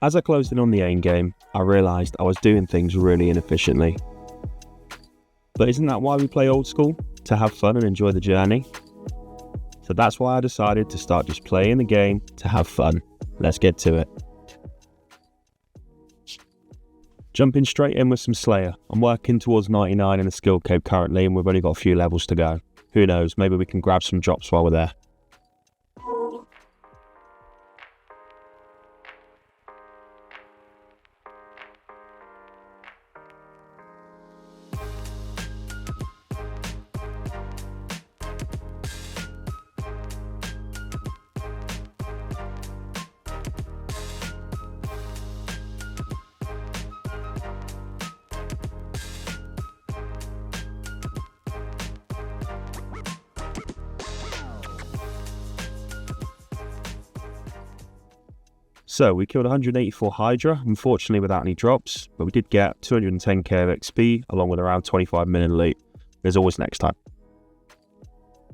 As I closed in on the end game, I realised I was doing things really inefficiently. But isn't that why we play old school? To have fun and enjoy the journey? So that's why I decided to start just playing the game to have fun. Let's get to it. Jumping straight in with some Slayer. I'm working towards 99 in the skill cave currently, and we've only got a few levels to go. Who knows, maybe we can grab some drops while we're there. So we killed 184 hydra, unfortunately without any drops, but we did get 210k of XP along with around 25 million loot. There's always next time.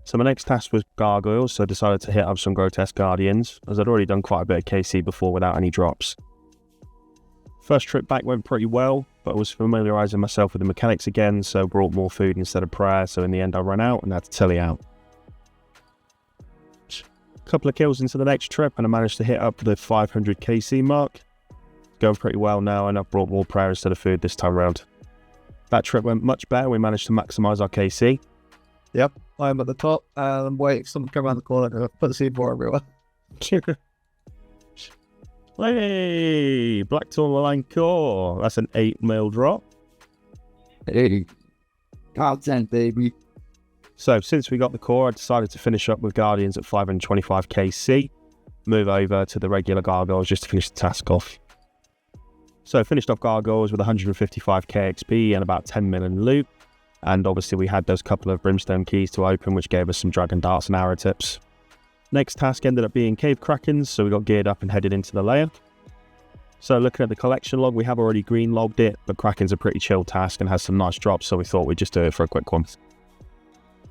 So my next task was gargoyles, so I decided to hit up some grotesque guardians, as I'd already done quite a bit of KC before without any drops. First trip back went pretty well, but I was familiarising myself with the mechanics again, so brought more food instead of prayer, so in the end I ran out and had to telly out. Couple of kills into the next trip and I managed to hit up the 500 KC mark. Going pretty well now, and I've brought more prayer instead of food this time around. That trip went much better. We managed to maximise our KC. Yep, I'm at the top and I'm waiting for someone to come around the corner and put the C4 everywhere. Hey, Blackthorn rancor. That's an 8 mil drop. Hey, content, baby. So since we got the core, I decided to finish up with Guardians at 525 KC, move over to the regular Gargoyles just to finish the task off. So finished off Gargoyles with 155k XP and about 10 million loot, and obviously we had those couple of brimstone keys to open which gave us some dragon darts and arrow tips. Next task ended up being cave krakens, so we got geared up and headed into the lair. So looking at the collection log, we have already green logged it, but kraken's a pretty chill task and has some nice drops, so we thought we'd just do it for a quick one.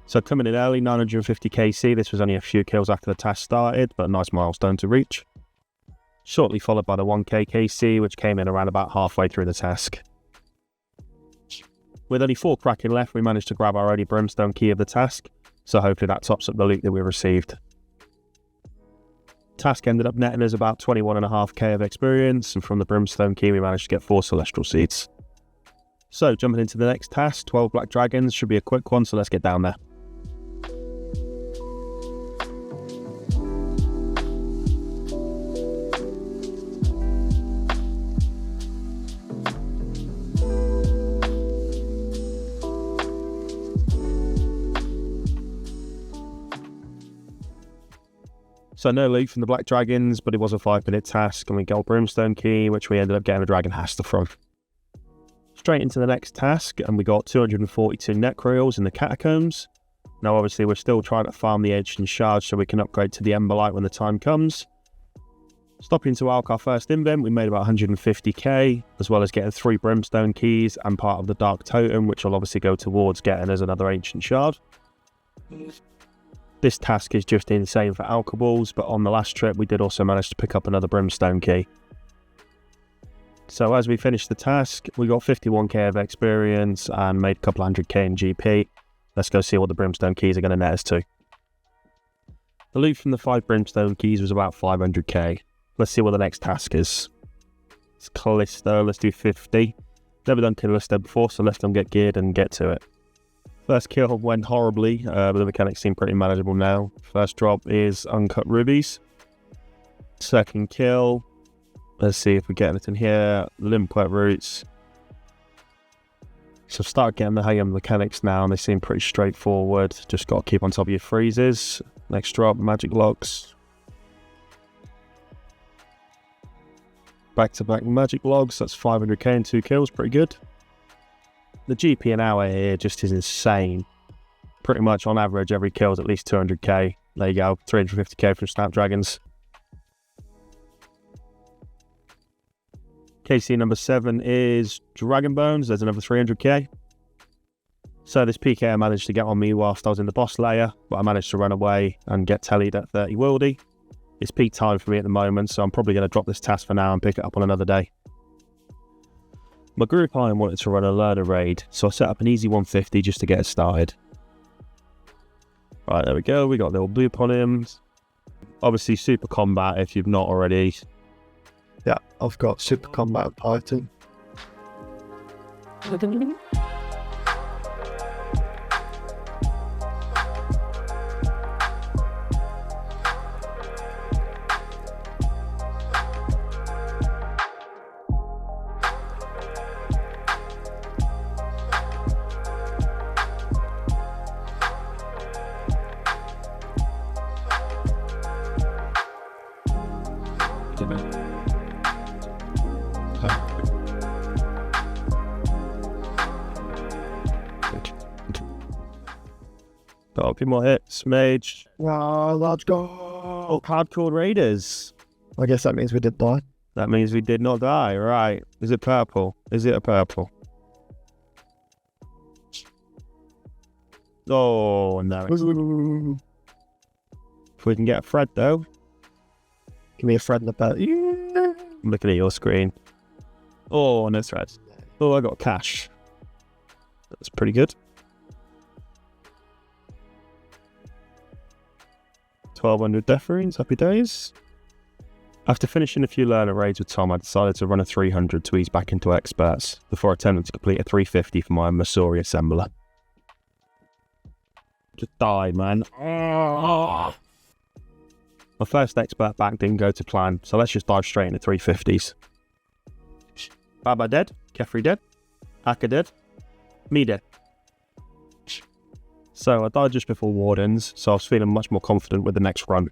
So coming in early, 950 KC, this was only a few kills after the task started, but a nice milestone to reach. Shortly followed by the 1k KC, which came in around about halfway through the task. With only 4 kraken left, we managed to grab our only brimstone key of the task, so hopefully that tops up the loot that we received. Task ended up netting us about 21.5k of experience, and from the brimstone key we managed to get 4 celestial seeds. So jumping into the next task, 12 black dragons, should be a quick one, so let's get down there. So no loot from the black dragons, but it was a 5-minute task, and we got a brimstone key, which we ended up getting a dragon hasta from. Straight into the next task, and we got 242 Nechryaels in the catacombs. Now obviously we're still trying to farm the ancient shards so we can upgrade to the Ember Light when the time comes. Stopping to Alk our first invent, we made about 150k, as well as getting 3 brimstone keys and part of the dark totem, which will obviously go towards getting us another ancient shard. This task is just insane for alkaballs, but on the last trip we did also manage to pick up another brimstone key. So as we finished the task, we got 51k of experience and made a couple 100k in GP. Let's go see what the brimstone keys are going to net us to. The loot from the 5 brimstone keys was about 500k. Let's see what the next task is. It's Callisto, let's do 50. Never done Callisto before, so let's get geared and get to it. First kill went horribly, but the mechanics seem pretty manageable now. First drop is uncut rubies. Second kill, let's see if we get anything here. Limpwet roots. So start getting the hang of the mechanics now, and they seem pretty straightforward. Just got to keep on top of your freezes. Next drop, magic logs. Back-to-back magic logs, that's 500k and 2 kills, pretty good. The GP an hour here just is insane. Pretty much on average every kill is at least 200k. There you go, 350k from Snapdragons. KC number 7 is Dragon Bones, there's another 300k. So this PK I managed to get on me whilst I was in the boss layer, but I managed to run away and get tellied at 30 worldy. It's peak time for me at the moment, so I'm probably going to drop this task for now and pick it up on another day. My group I wanted to run a learner raid, so I set up an easy 150 just to get it started. Right, there we go. We got a little loop on him. Obviously, super combat if you've not already. Yeah, I've got super combat Python. Got a few more hits. Mage. Wow, let's go. Oh, hardcore raiders. I guess that means we did die. That means we did not die. Right. Is it purple? Is it a purple? Oh, no. If we can get a thread, though. Give me a thread in the belt. I'm looking at your screen. Oh, no thread. Oh, I got cash. That's pretty good. 1200 death runes, happy days. After finishing a few learner raids with Tom, I decided to run a 300 to ease back into experts before attempting to complete a 350 for my Masuri assembler. Just die, man. Oh. My first expert back didn't go to plan, so let's just dive straight into 350s. Baba dead, Kefri dead, Hacker dead, me dead. So I died just before Wardens, so I was feeling much more confident with the next run.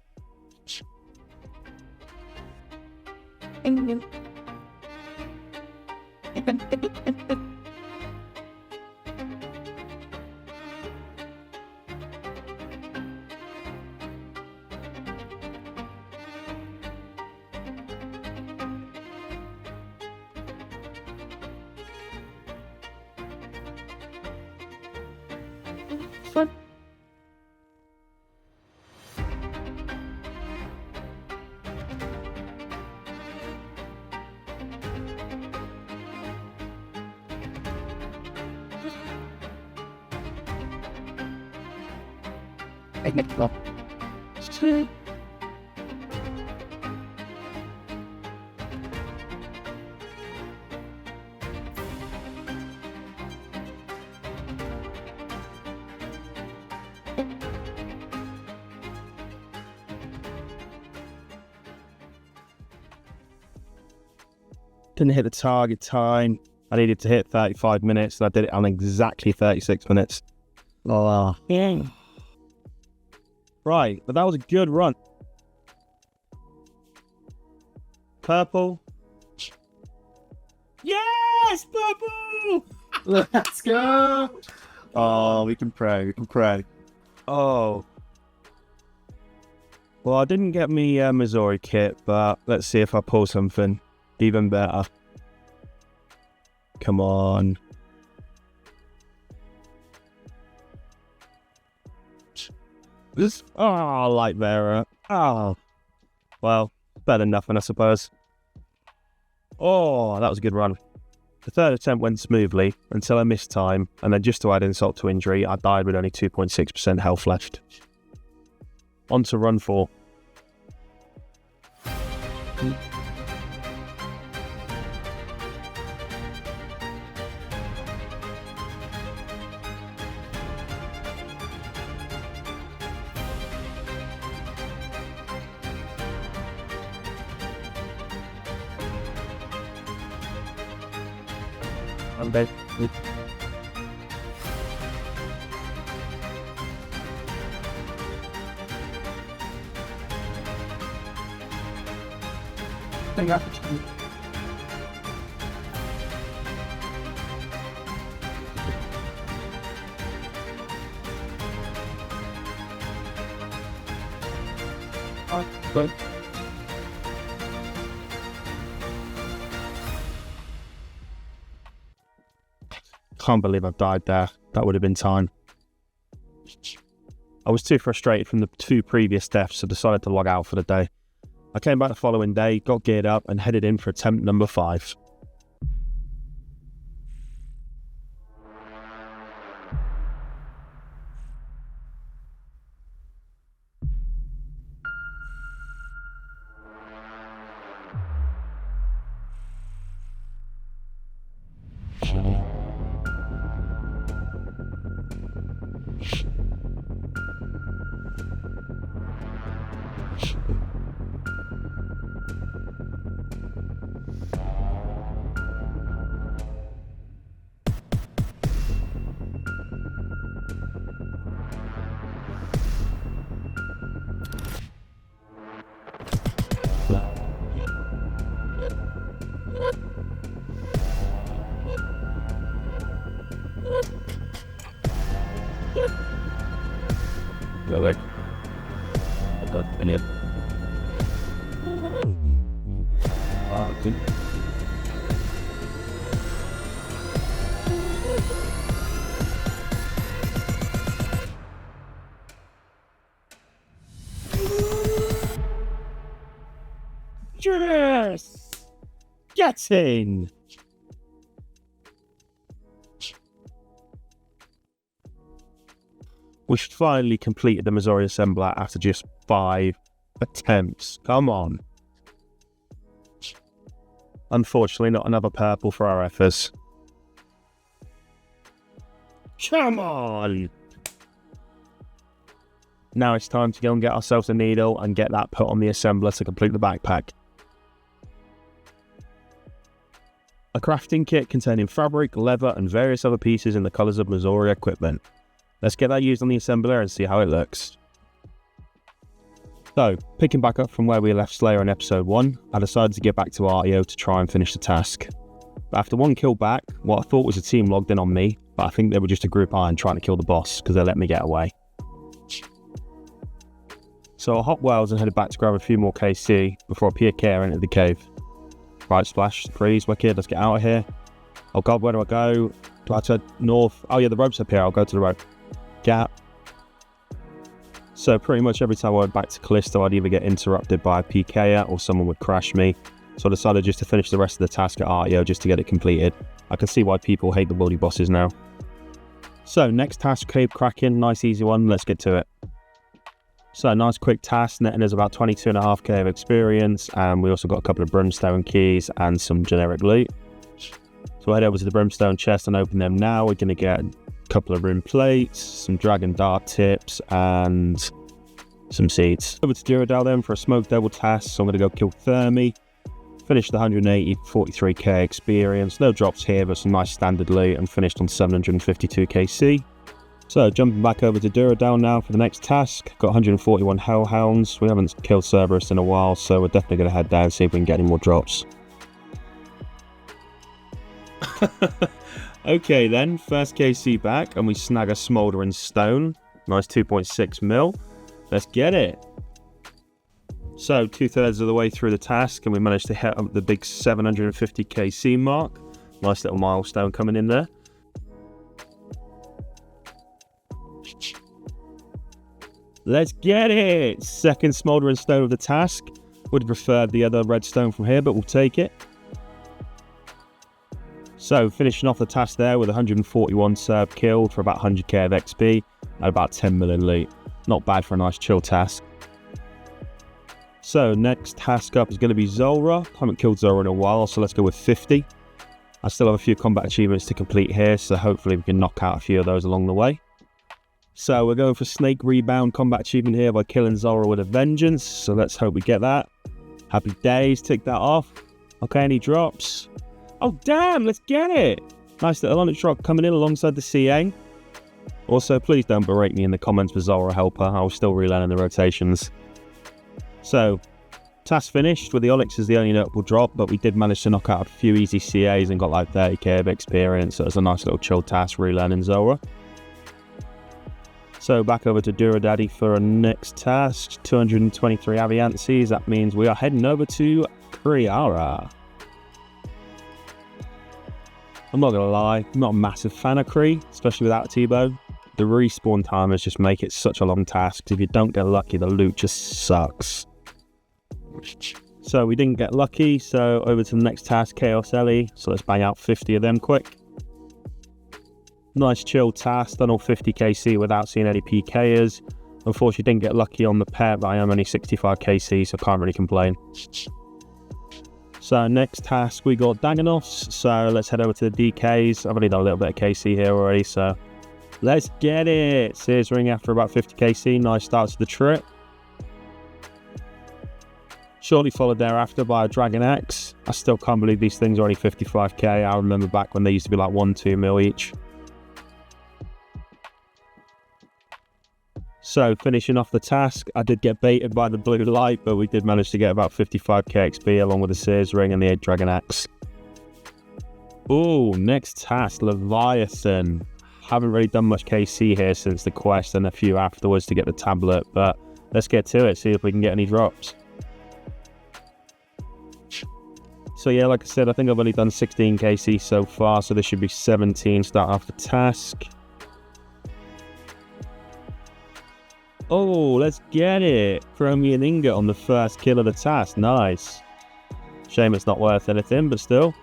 Didn't hit the target time. I needed to hit 35 minutes, and I did it on exactly 36 minutes. Oh, Yeah. Right, but that was a good run. Purple. Yes, purple! let's go. Oh, we can pray, we can pray. Oh. Well, I didn't get me Masuri kit, but let's see if I pull something even better. Come on. Oh, light bearer. Oh. Well, better than nothing, I suppose. Oh, that was a good run. The third attempt went smoothly until I missed time, and then just to add insult to injury, I died with only 2.6% health left. On to run 4. I'm dead. Good. Can't believe I've died there. That would have been time. I was too frustrated from the 2 previous deaths, so decided to log out for the day. I came back the following day, got geared up and headed in for attempt number 5. Go back. I got any. Good. Yes! Get in! We finally completed the Masuri assembler after just 5 attempts. Come on. Unfortunately, not another purple for our efforts. Come on! Now it's time to go and get ourselves a needle and get that put on the assembler to complete the backpack. A crafting kit containing fabric, leather and various other pieces in the colours of Masuri equipment. Let's get that used on the assembler and see how it looks. So, picking back up from where we left Slayer in episode 1, I decided to get back to RTO to try and finish the task. But after one kill back, what I thought was a team logged in on me, but I think they were just a group iron trying to kill the boss because they let me get away. So I hopped wells and headed back to grab a few more KC before I peer care entered the cave. Right, splash, freeze, wicked, let's get out of here. Oh god, where do I go? Do I have to north? Oh yeah, the rope's up here, I'll go to the rope. Gap. So pretty much every time I went back to Callisto, I'd either get interrupted by a PKer or someone would crash me. So I decided just to finish the rest of the task at RTO just to get it completed. I can see why people hate the worldy bosses now. So next task, cave kraken, nice easy one, let's get to it. So nice quick task, netting us about 22.5k of experience, and we also got a couple of brimstone keys and some generic loot. So I head over to the brimstone chest and open them now. We're going to get couple of rune plates, some dragon dart tips, and some seeds. Over to Duradal then for a smoke double task, so I'm going to go kill Thermi. Finished the 180 43k experience, no drops here but some nice standard loot, and finished on 752 KC. So jumping back over to Duradal now for the next task, got 141 hellhounds. We haven't killed Cerberus in a while, so we're definitely going to head down and see if we can get any more drops. Okay then, first KC back, and we snag a smouldering stone. Nice 2.6 mil. Let's get it. So 2/3 of the way through the task, and we managed to hit up the big 750 KC mark. Nice little milestone coming in there. Let's get it! Second smouldering stone of the task. Would have preferred the other redstone from here, but we'll take it. So, finishing off the task there with 141 serb killed for about 100k of XP and about 10 million loot. Not bad for a nice chill task. So, next task up is going to be Zulrah. Haven't killed Zulrah in a while, so let's go with 50. I still have a few combat achievements to complete here, so hopefully we can knock out a few of those along the way. So, we're going for Snake Rebound combat achievement here by killing Zulrah with a vengeance, so let's hope we get that. Happy days, tick that off. Okay, any drops? Oh damn, let's get it! Nice little Onyx drop coming in alongside the CA. Also, please don't berate me in the comments for Zulrah Helper, I was still relearning the rotations. So, task finished, with the Onyx as the only notable drop, but we did manage to knock out a few easy CAs and got like 30k of experience, so it was a nice little chill task relearning Zulrah. So back over to Duradaddy for our next task, 223 Aviancies. That means we are heading over to Nechryael. I'm not going to lie, I'm not a massive fan of Kree, especially without T-Bone. The respawn timers just make it such a long task. If you don't get lucky, the loot just sucks. So we didn't get lucky, so over to the next task, Chaos Ellie. So let's bang out 50 of them quick. Nice chill task, done all 50 KC without seeing any PKers. Unfortunately didn't get lucky on the pet, but I am only 65 KC, so can't really complain. So next task we got Dagonoffs, so let's head over to the DKs. I've only done a little bit of KC here already, so let's get it. Sears Ring after about 50 KC, nice start to the trip. Shortly followed thereafter by a Dragon Axe. I still can't believe these things are only 55k. I remember back when they used to be like 1-2 mil each. So finishing off the task, I did get baited by the blue light, but we did manage to get about 55k XP along with the Sears Ring and the Dragon Axe. Ooh, next task, Leviathan. Haven't really done much KC here since the quest and a few afterwards to get the tablet, but let's get to it, see if we can get any drops. So yeah, like I said, I think I've only done 16 KC so far, so this should be 17 start off the task. Oh, let's get it. Throw me an ingot on the first kill of the task. Nice. Shame it's not worth anything, but still.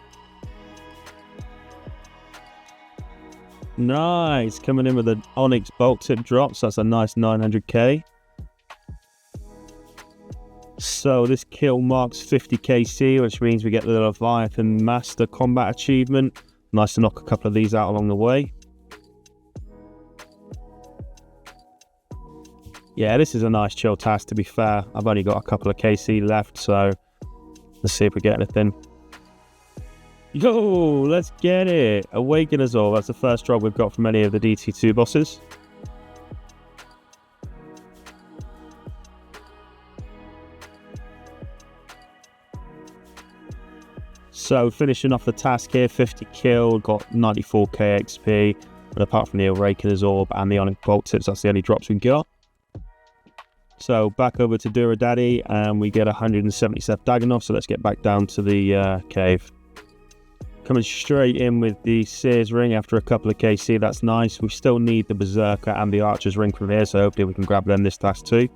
Nice. Coming in with an Onyx bolt tip drop, so that's a nice 900k. So this kill marks 50 KC, which means we get the Leviathan Master Combat Achievement. Nice to knock a couple of these out along the way. Yeah, this is a nice chill task, to be fair. I've only got a couple of KC left, so let's see if we get anything. Yo, let's get it. Awaken us all. That's the first drop we've got from any of the DT2 bosses. So finishing off the task here, 50 kill, got 94k XP. And apart from the Awakener's Orb and the Onyx Bolt Tips, that's the only drops we got. So back over to Dura Daddy, and we get 177 Dagonoff, so let's get back down to the cave. Coming straight in with the Sears Ring after a couple of KC, that's nice. We still need the Berserker and the Archer's Ring from here, so hopefully we can grab them this task too.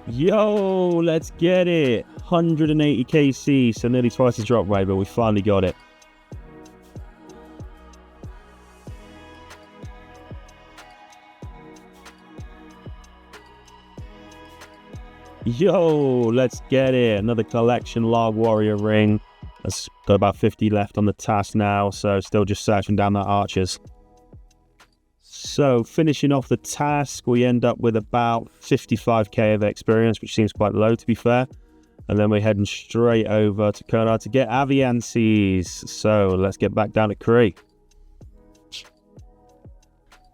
Yo, let's get it. 180 KC, so nearly twice the drop rate, but we finally got it. Yo, let's get it. Another collection log warrior ring. That's got about 50 left on the task now, so still just searching down that archers. So finishing off the task, we end up with about 55k of experience, which seems quite low to be fair. And then we're heading straight over to Konar to get Aviances. So let's get back down to Kree.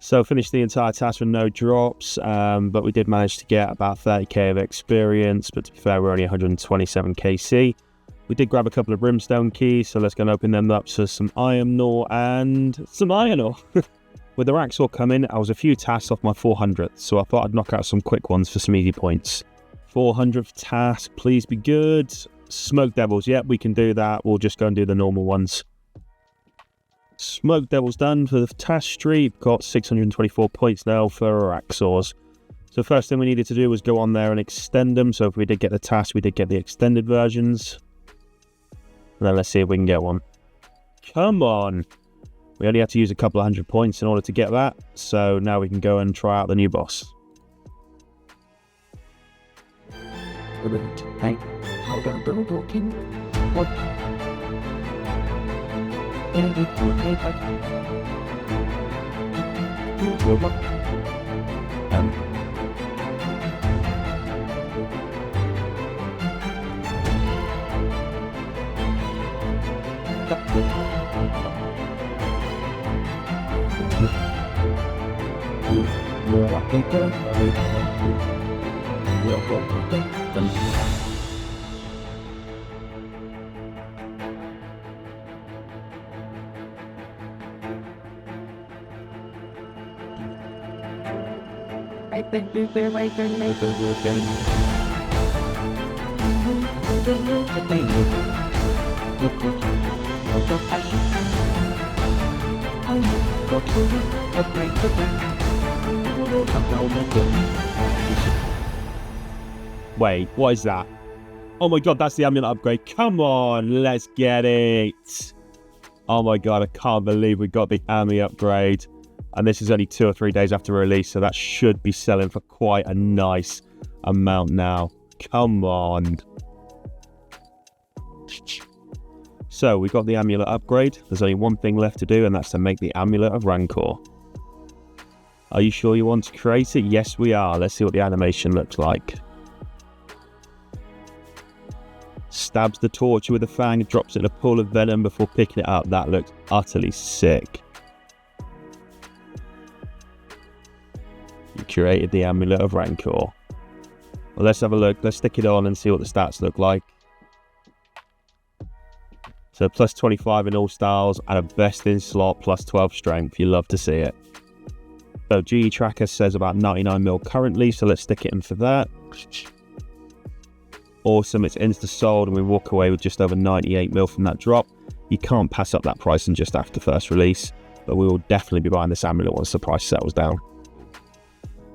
So finished the entire task with no drops, but we did manage to get about 30k of experience, but to be fair, we're only 127 KC. We did grab a couple of brimstone keys, so let's go and open them up to some iron ore and some iron ore. With the rancor coming, I was a few tasks off my 400th, so I thought I'd knock out some quick ones for some easy points. 400th task, please be good. Smoke Devils, yep, we can do that. We'll just go and do the normal ones. Smoke Devil's done for the task streak. Got 624 points now for Raxors. So first thing we needed to do was go on there and extend them. So if we did get the task, we did get the extended versions. And then let's see if we can get one. Come on. We only had to use a couple of 100 points in order to get that. So now we can go and try out the new boss. Wait, what is that? Oh my god, that's the amulet upgrade. Come on, let's get it. Oh my god, I can't believe we got the amulet upgrade. And this is only 2 or 3 days after release, so that should be selling for quite a nice amount now. Come on. So we got the amulet upgrade. There's only one thing left to do, and that's to make the amulet of rancor. Are you sure you want to create it? Yes, we are. Let's see what the animation looks like. Stabs the torch with a fang, drops it in a pool of venom before picking it up. That looks utterly sick. You created the amulet of rancor. Well, let's have a look. Let's stick it on and see what the stats look like. So plus 25 in all styles and a best in slot plus 12 strength. You love to see it. So GE tracker says about 99 mil currently, so let's stick it in for that. Awesome, it's insta sold and we walk away with just over 98 mil from that drop. You can't pass up that pricing just after first release, but we will definitely be buying this amulet once the price settles down.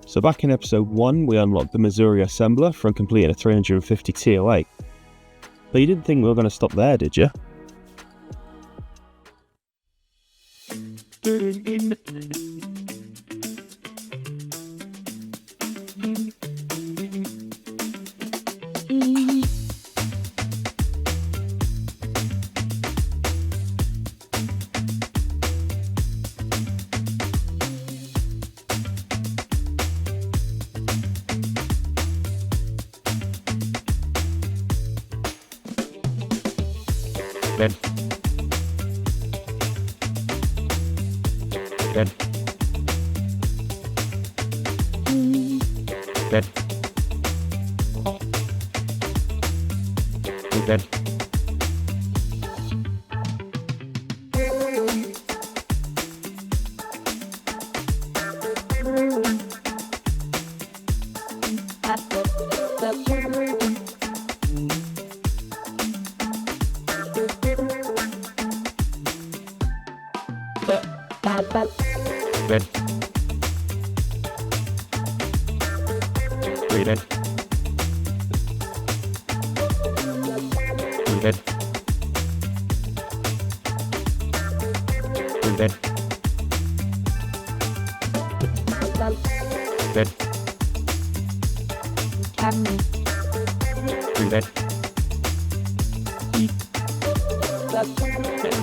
So back in episode 1, we unlocked the Masuri assembler from completing a 350 TOA. But you didn't think we were going to stop there, did you? Dead. Dead. Dead. Dead. Dead. Three dead. Two dead. Two dead. Dead. Three dead.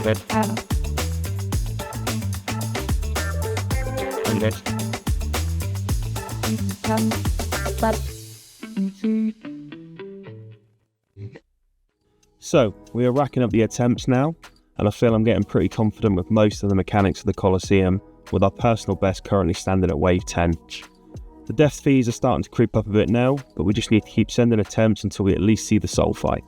Dead. Dead. So, we are racking up the attempts now, and I feel I'm getting pretty confident with most of the mechanics of the Coliseum, with our personal best currently standing at wave 10. The death fees are starting to creep up a bit now, but we just need to keep sending attempts until we at least see the soul fight.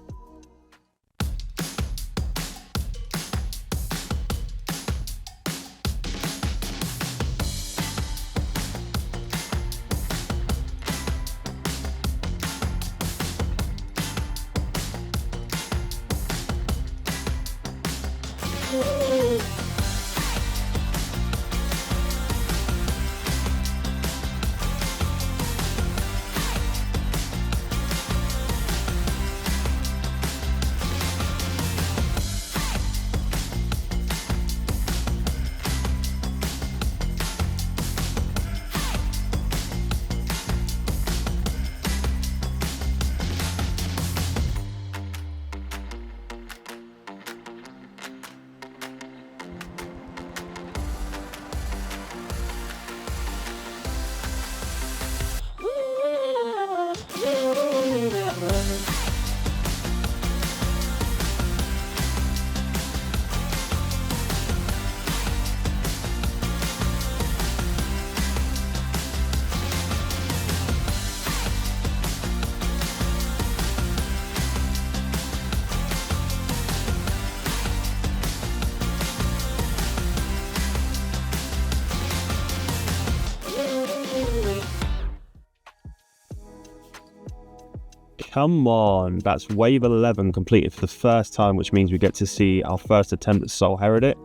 Come on, that's wave 11 completed for the first time, which means we get to see our first attempt at Soul Heretic.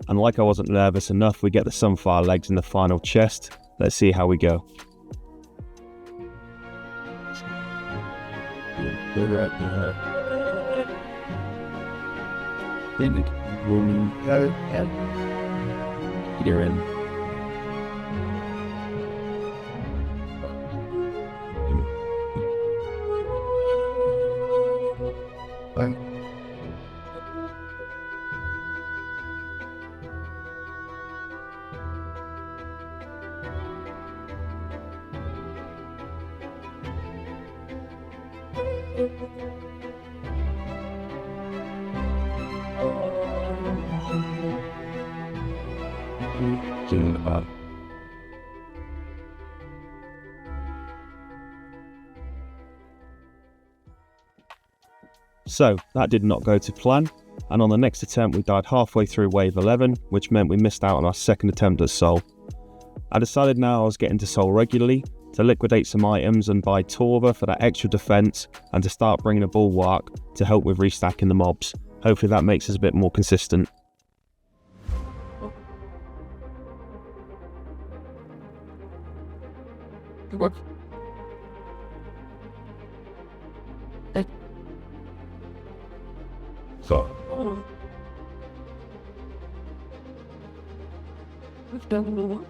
And like I wasn't nervous enough, we get the Sunfire legs in the final chest. Let's see how we go. You're in. So that did not go to plan, and on the next attempt we died halfway through wave 11, which meant we missed out on our second attempt at soul. I decided now I was getting to soul regularly, to liquidate some items and buy Torva for that extra defense, and to start bringing a bulwark to help with restacking the mobs. Hopefully that makes us a bit more consistent. What? So. And the move.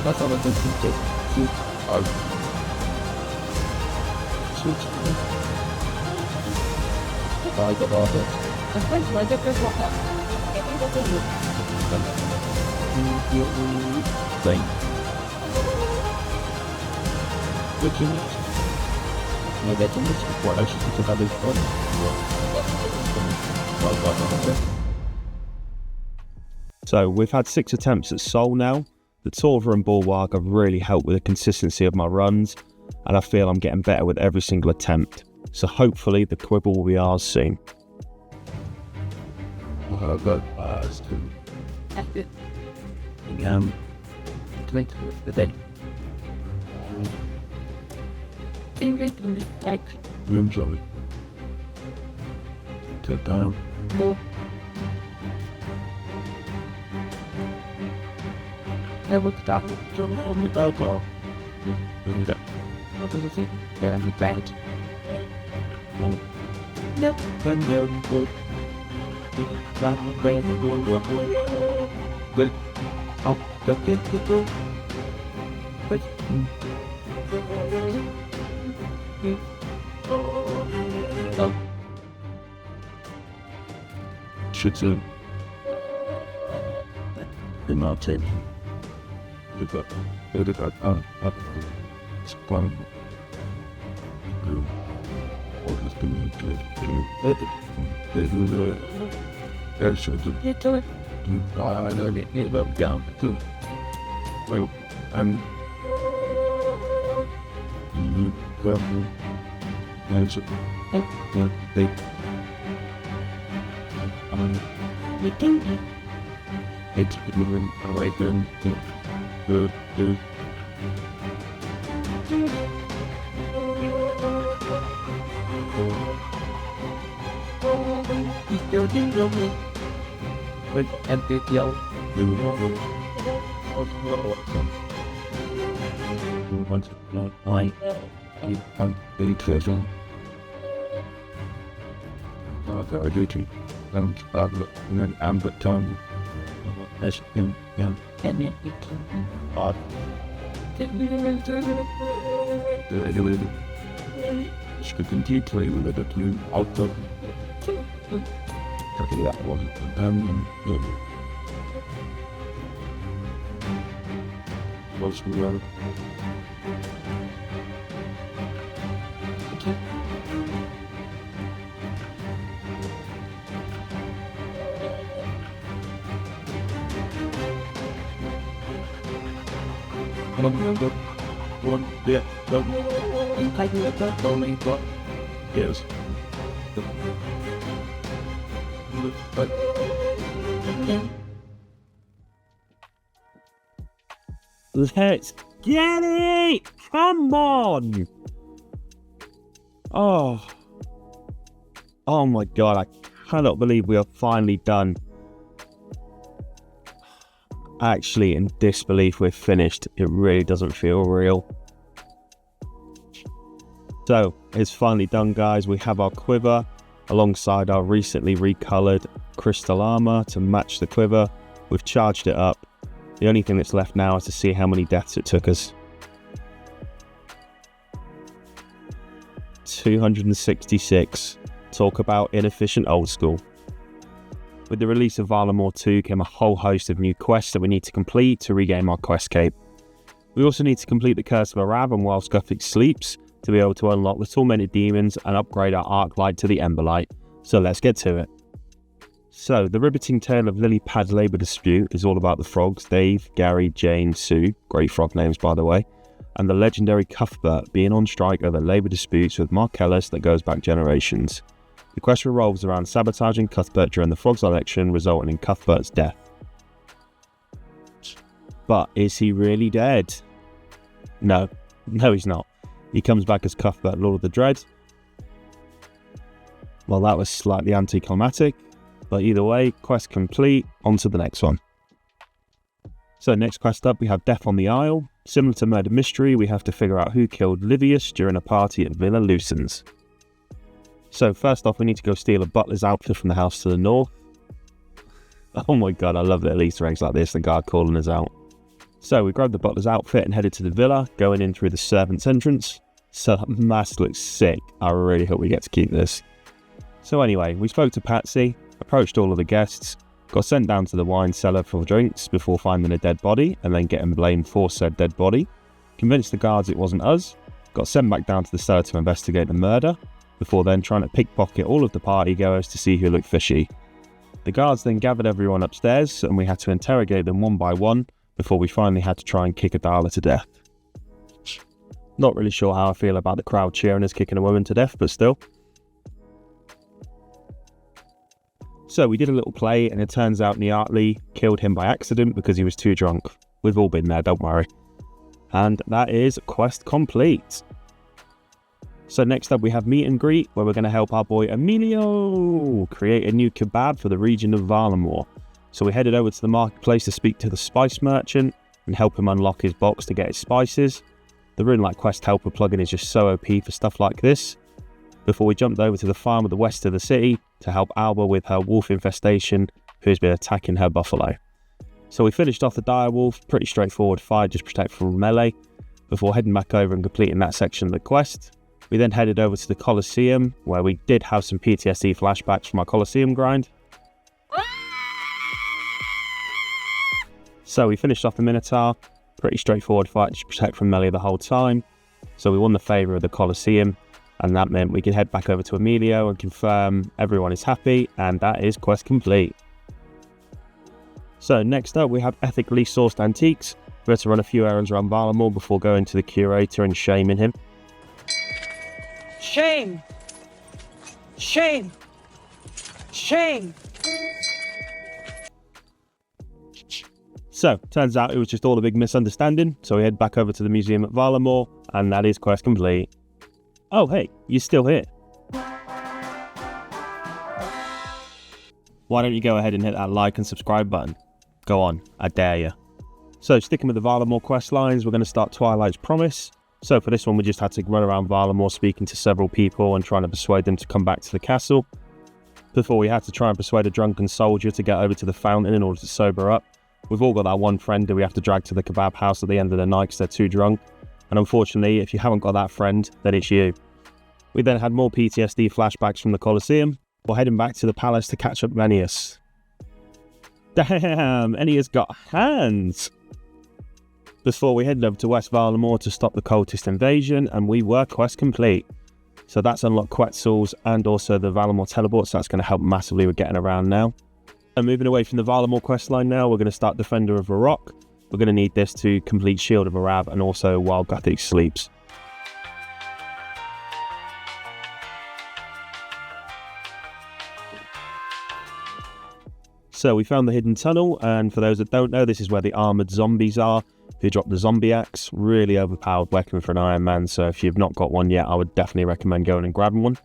That's all I think. I got off it. Thing. Which is my veteran is what I should think about this one. So we've had 6 attempts at soul now. The Torva and Bulwark have really helped with the consistency of my runs, and I feel I'm getting better with every single attempt. So hopefully the quiver will be ours soon. But to make the day. Room sorry. Take down. Never stop. Don't alcohol. What does it say? Yeah, I'm bad. Nope. Then they're good. Not great. Good. Oh, don't get good. Good. Oh. Should soon. The mountain. Look up. Look up. Up. Spawn. Blue. What has been good? They do the air shoulder. I don't get it up down too. Well, I'm. Well, there's a. They. It's moving away from the he's still doing me with empty yell. Once not I keep on the treasure. I do too. And then amber tongue. That's him, yeah. And it odd. Ich könnte die Träne mit der Tür auto. Ja, was du ja. One, yeah, yes. Let's get it! Come on! Oh my god, I cannot believe we are finally done. Actually, in disbelief we're finished. It really doesn't feel real. So, it's finally done, guys. We have our quiver alongside our recently recolored crystal armor to match the quiver. We've charged it up. The only thing that's left now is to see how many deaths it took us. 266. Talk about inefficient old school. With the release of Valamore 2 came a whole host of new quests that we need to complete to regain our quest cape. We also need to complete the Curse of Arrav and whilst Guthix Sleeps to be able to unlock the Tormented Demons and upgrade our Arc Light to the Emberlight. So let's get to it. So, the riveting tale of Lily Pad's labour dispute is all about the frogs, Dave, Gary, Jane, Sue, great frog names by the way, and the legendary Cuthbert being on strike over labour disputes with Marcellus that goes back generations. The quest revolves around sabotaging Cuthbert during the frogs election, resulting in Cuthbert's death. But is he really dead? No, he's not. He comes back as Cuthbert, Lord of the Dread. Well, that was slightly anticlimactic. But either way, quest complete, on to the next one. So next quest up, we have Death on the Isle. Similar to Murder Mystery, we have to figure out who killed Livius during a party at Villa Lucens. So first off, we need to go steal a butler's outfit from the house to the north. Oh my god, I love little Easter eggs like this, the guard calling us out. So we grabbed the butler's outfit and headed to the villa, going in through the servant's entrance. So that mask looks sick. I really hope we get to keep this. So anyway, we spoke to Patsy, approached all of the guests, got sent down to the wine cellar for drinks before finding a dead body and then getting blamed for said dead body, convinced the guards it wasn't us, got sent back down to the cellar to investigate the murder, before then trying to pickpocket all of the party goers to see who looked fishy. The guards then gathered everyone upstairs and we had to interrogate them one by one before we finally had to try and kick a Dala to death. Not really sure how I feel about the crowd cheering us kicking a woman to death, but still. So we did a little play and it turns out Nechryael killed him by accident because he was too drunk. We've all been there, don't worry. And that is quest complete. So next up we have meet and greet where we're going to help our boy Emilio create a new kebab for the region of Valamore. So we headed over to the marketplace to speak to the spice merchant and help him unlock his box to get his spices. The Runelight Quest Helper plugin is just so OP for stuff like this. Before we jumped over to the farm at the west of the city to help Alba with her wolf infestation who's been attacking her buffalo. So we finished off the direwolf, pretty straightforward fight, just protect from melee, before heading back over and completing that section of the quest. We then headed over to the Coliseum where we did have some PTSD flashbacks from our Coliseum grind. So we finished off the Minotaur, pretty straightforward fight, just protect from melee the whole time. So we won the favour of the Coliseum. And that meant we could head back over to Emilio and confirm everyone is happy, and that is quest complete. So next up we have ethically sourced antiques. We had to run a few errands around Valamore before going to the curator and shaming him. Shame! Shame! Shame! So, turns out it was just all a big misunderstanding, so we head back over to the museum at Valamore, and that is quest complete. Oh hey, you're still here. Why don't you go ahead and hit that like and subscribe button? Go on, I dare you. So sticking with the Valamore quest lines, we're going to start Twilight's Promise. So for this one we just had to run around Valamore speaking to several people and trying to persuade them to come back to the castle. Before we had to try and persuade a drunken soldier to get over to the fountain in order to sober up. We've all got that one friend who we have to drag to the kebab house at the end of the night because they're too drunk. and unfortunately, if you haven't got that friend, then it's you. We then had more PTSD flashbacks from the Coliseum, while heading back to the palace to catch up with Ennius. Damn, Ennius got hands! Before we headed over to West Valamore to stop the cultist invasion, and we were quest complete. So that's unlocked Quetzals and also the Valamore teleports, so that's going to help massively with getting around now. And moving away from the Valamore questline now, we're going to start Defender of Varrock. We're going to need this to complete Shield of Arrav and also while Guthix sleeps. So we found the hidden tunnel, and for those that don't know, this is where the armoured zombies are, who drop the zombie axe. Really overpowered weapon for an Iron Man, so if you've not got one yet, I would definitely recommend going and grabbing one.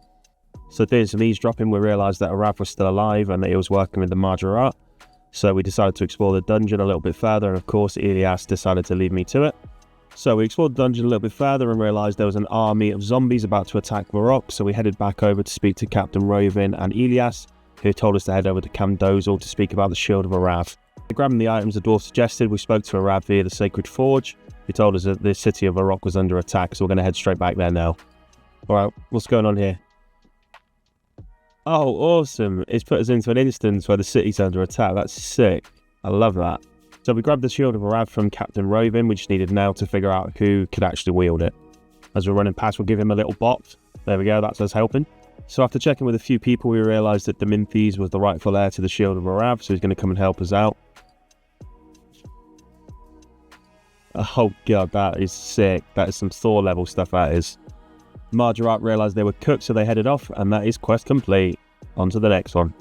So doing some eavesdropping, we realised that Arrav was still alive and that he was working with the Margaret. So we decided to explore the dungeon a little bit further, and of course Elias decided to lead me to it. So we explored the dungeon a little bit further and realised there was an army of zombies about to attack Varrock, so we headed back over to speak to Captain Rovin and Elias, who told us to head over to Camp Dozel to speak about the Shield of Arrav. Grabbing the items the dwarf suggested, we spoke to Arrav via the Sacred Forge, who told us that the city of Varrock was under attack, so we're going to head straight back there now. Alright, what's going on here? Oh, awesome. It's put us into an instance where the city's under attack. That's sick. I love that. So we grabbed the Shield of Arrav from Captain Rovin. We just needed now to figure out who could actually wield it. As we're running past, we'll give him a little bop. There we go, that's us helping. So after checking with a few people, we realised that Dominthes was the rightful heir to the Shield of Arrav, so he's going to come and help us out. Oh god, that is sick. That is some Thor level stuff, that is. Margaret realised they were cooked, so they headed off, and that is quest complete. On to the next one.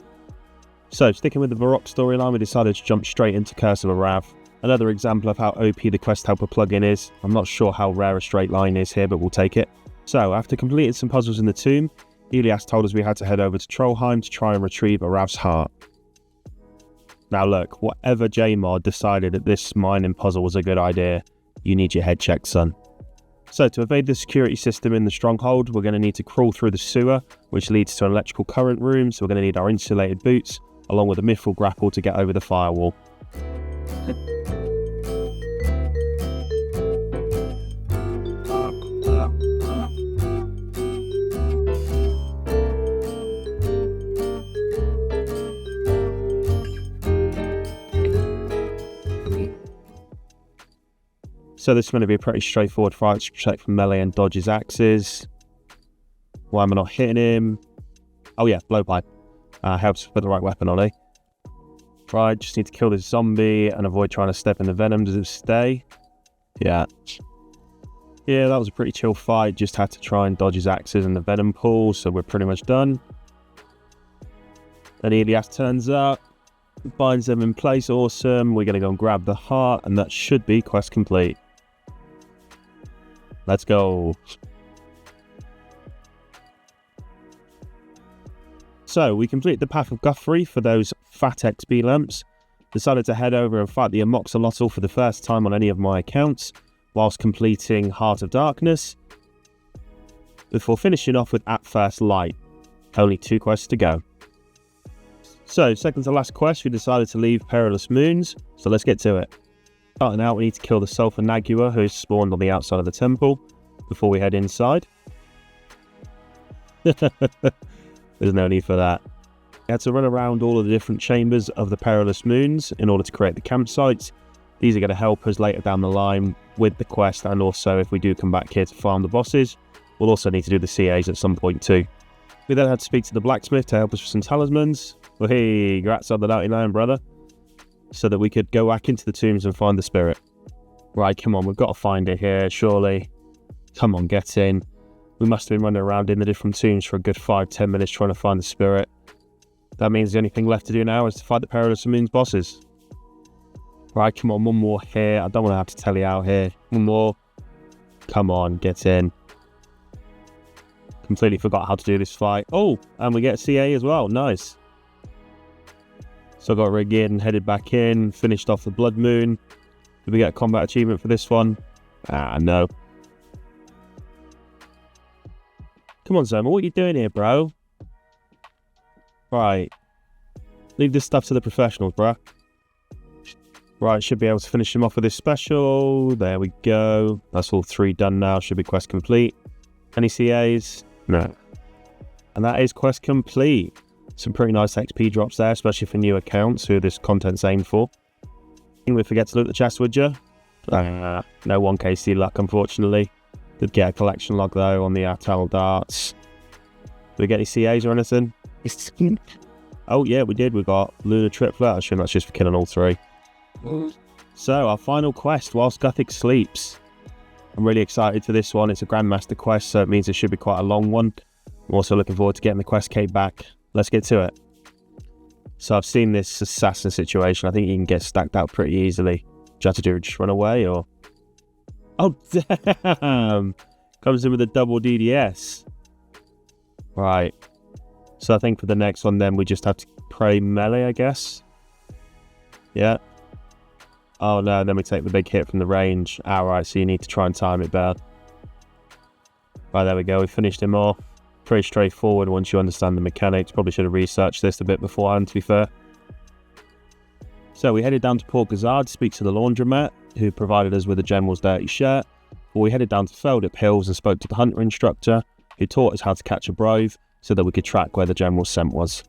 So, sticking with the Varrock storyline, we decided to jump straight into Curse of Arrav. Another example of how OP the Quest Helper plugin is. I'm not sure how rare a straight line is here, but we'll take it. So, after completing some puzzles in the tomb, Elias told us we had to head over to Trollheim to try and retrieve Arav's heart. Now look, whatever JMod decided that this mining puzzle was a good idea, you need your head checked, son. So to evade the security system in the stronghold, we're going to need to crawl through the sewer, which leads to an electrical current room, so we're going to need our insulated boots, along with a mithril grapple to get over the firewall. So this is going to be a pretty straightforward fight to protect from melee and dodge his axes. Why am I not hitting him? Oh yeah, blowpipe. Helps put the right weapon on, eh? Right, just need to kill this zombie and avoid trying to step in the venom. Does it stay? Yeah. Yeah, that was a pretty chill fight. Just had to try and dodge his axes in the venom pool, so we're pretty much done. Then Elias turns up, binds them in place. Awesome. We're going to go and grab the heart, and that should be quest complete. Let's go. So, we complete the Path of Guthrie for those fat XP lamps. Decided to head over and fight the Amoxolotl for the first time on any of my accounts, whilst completing Heart of Darkness, before finishing off with At First Light. Only 2 quests to go. So, second to last quest, we decided to leave Perilous Moons, so let's get to it. Starting out, we need to kill the Sulphur Nagua, who is spawned on the outside of the temple, before we head inside. There's no need for that. We had to run around all of the different chambers of the Perilous Moons in order to create the campsites. These are going to help us later down the line with the quest, and also if we do come back here to farm the bosses, we'll also need to do the CAs at some point too. We then had to speak to the blacksmith to help us with some talismans. Well, hey, congrats on the 99, brother. So that we could go back into the tombs and find the spirit. Right, come on, we've got to find it here, surely. Come on, get in. We must have been running around in the different tombs for a good 5-10 minutes trying to find the spirit. That means the only thing left to do now is to fight the Perilous Moons bosses. Right, come on, one more here. I don't want to have to tell you out here. One more. Come on, get in. Completely forgot how to do this fight. Oh, and we get a CA as well. Nice. So I got rigged in, headed back in, finished off the Blood Moon. Did we get a combat achievement for this one? No. Come on, Zoma, what are you doing here, bro? Right. Leave this stuff to the professionals, bro. Right, should be able to finish him off with this special. There we go. That's all 3 done now. Should be quest complete. Any CAs? No. And that is quest complete. Some pretty nice XP drops there, especially for new accounts who this content's aimed for. You would forget to loot the chest, would you? No 1KC luck, unfortunately. Did get a collection log, though, on the Atal darts. Did we get any CAs or anything? Oh, yeah, we did. We got Lunar Triplet. I assume that's just for killing all 3. So, our final quest, whilst Guthix sleeps. I'm really excited for this one. It's a Grandmaster quest, so it means it should be quite a long one. I'm also looking forward to getting the quest cape back. Let's get to it. So, I've seen this assassin situation. I think you can get stacked out pretty easily. Do you have to do just run away, or... Oh, damn! Comes in with a double DDS. Right. So, I think for the next one, then, we just have to pray melee, I guess. Yeah. Oh no, then we take the big hit from the range. Alright, so you need to try and time it better. Right, there we go, we finished him off. Pretty straightforward once you understand the mechanics. Probably should have researched this a bit beforehand, to be fair. So we headed down to Port Gazard to speak to the laundromat, who provided us with a general's dirty shirt. But we headed down to Feldip Hills and spoke to the hunter instructor, who taught us how to catch a brove, so that we could track where the general's scent was.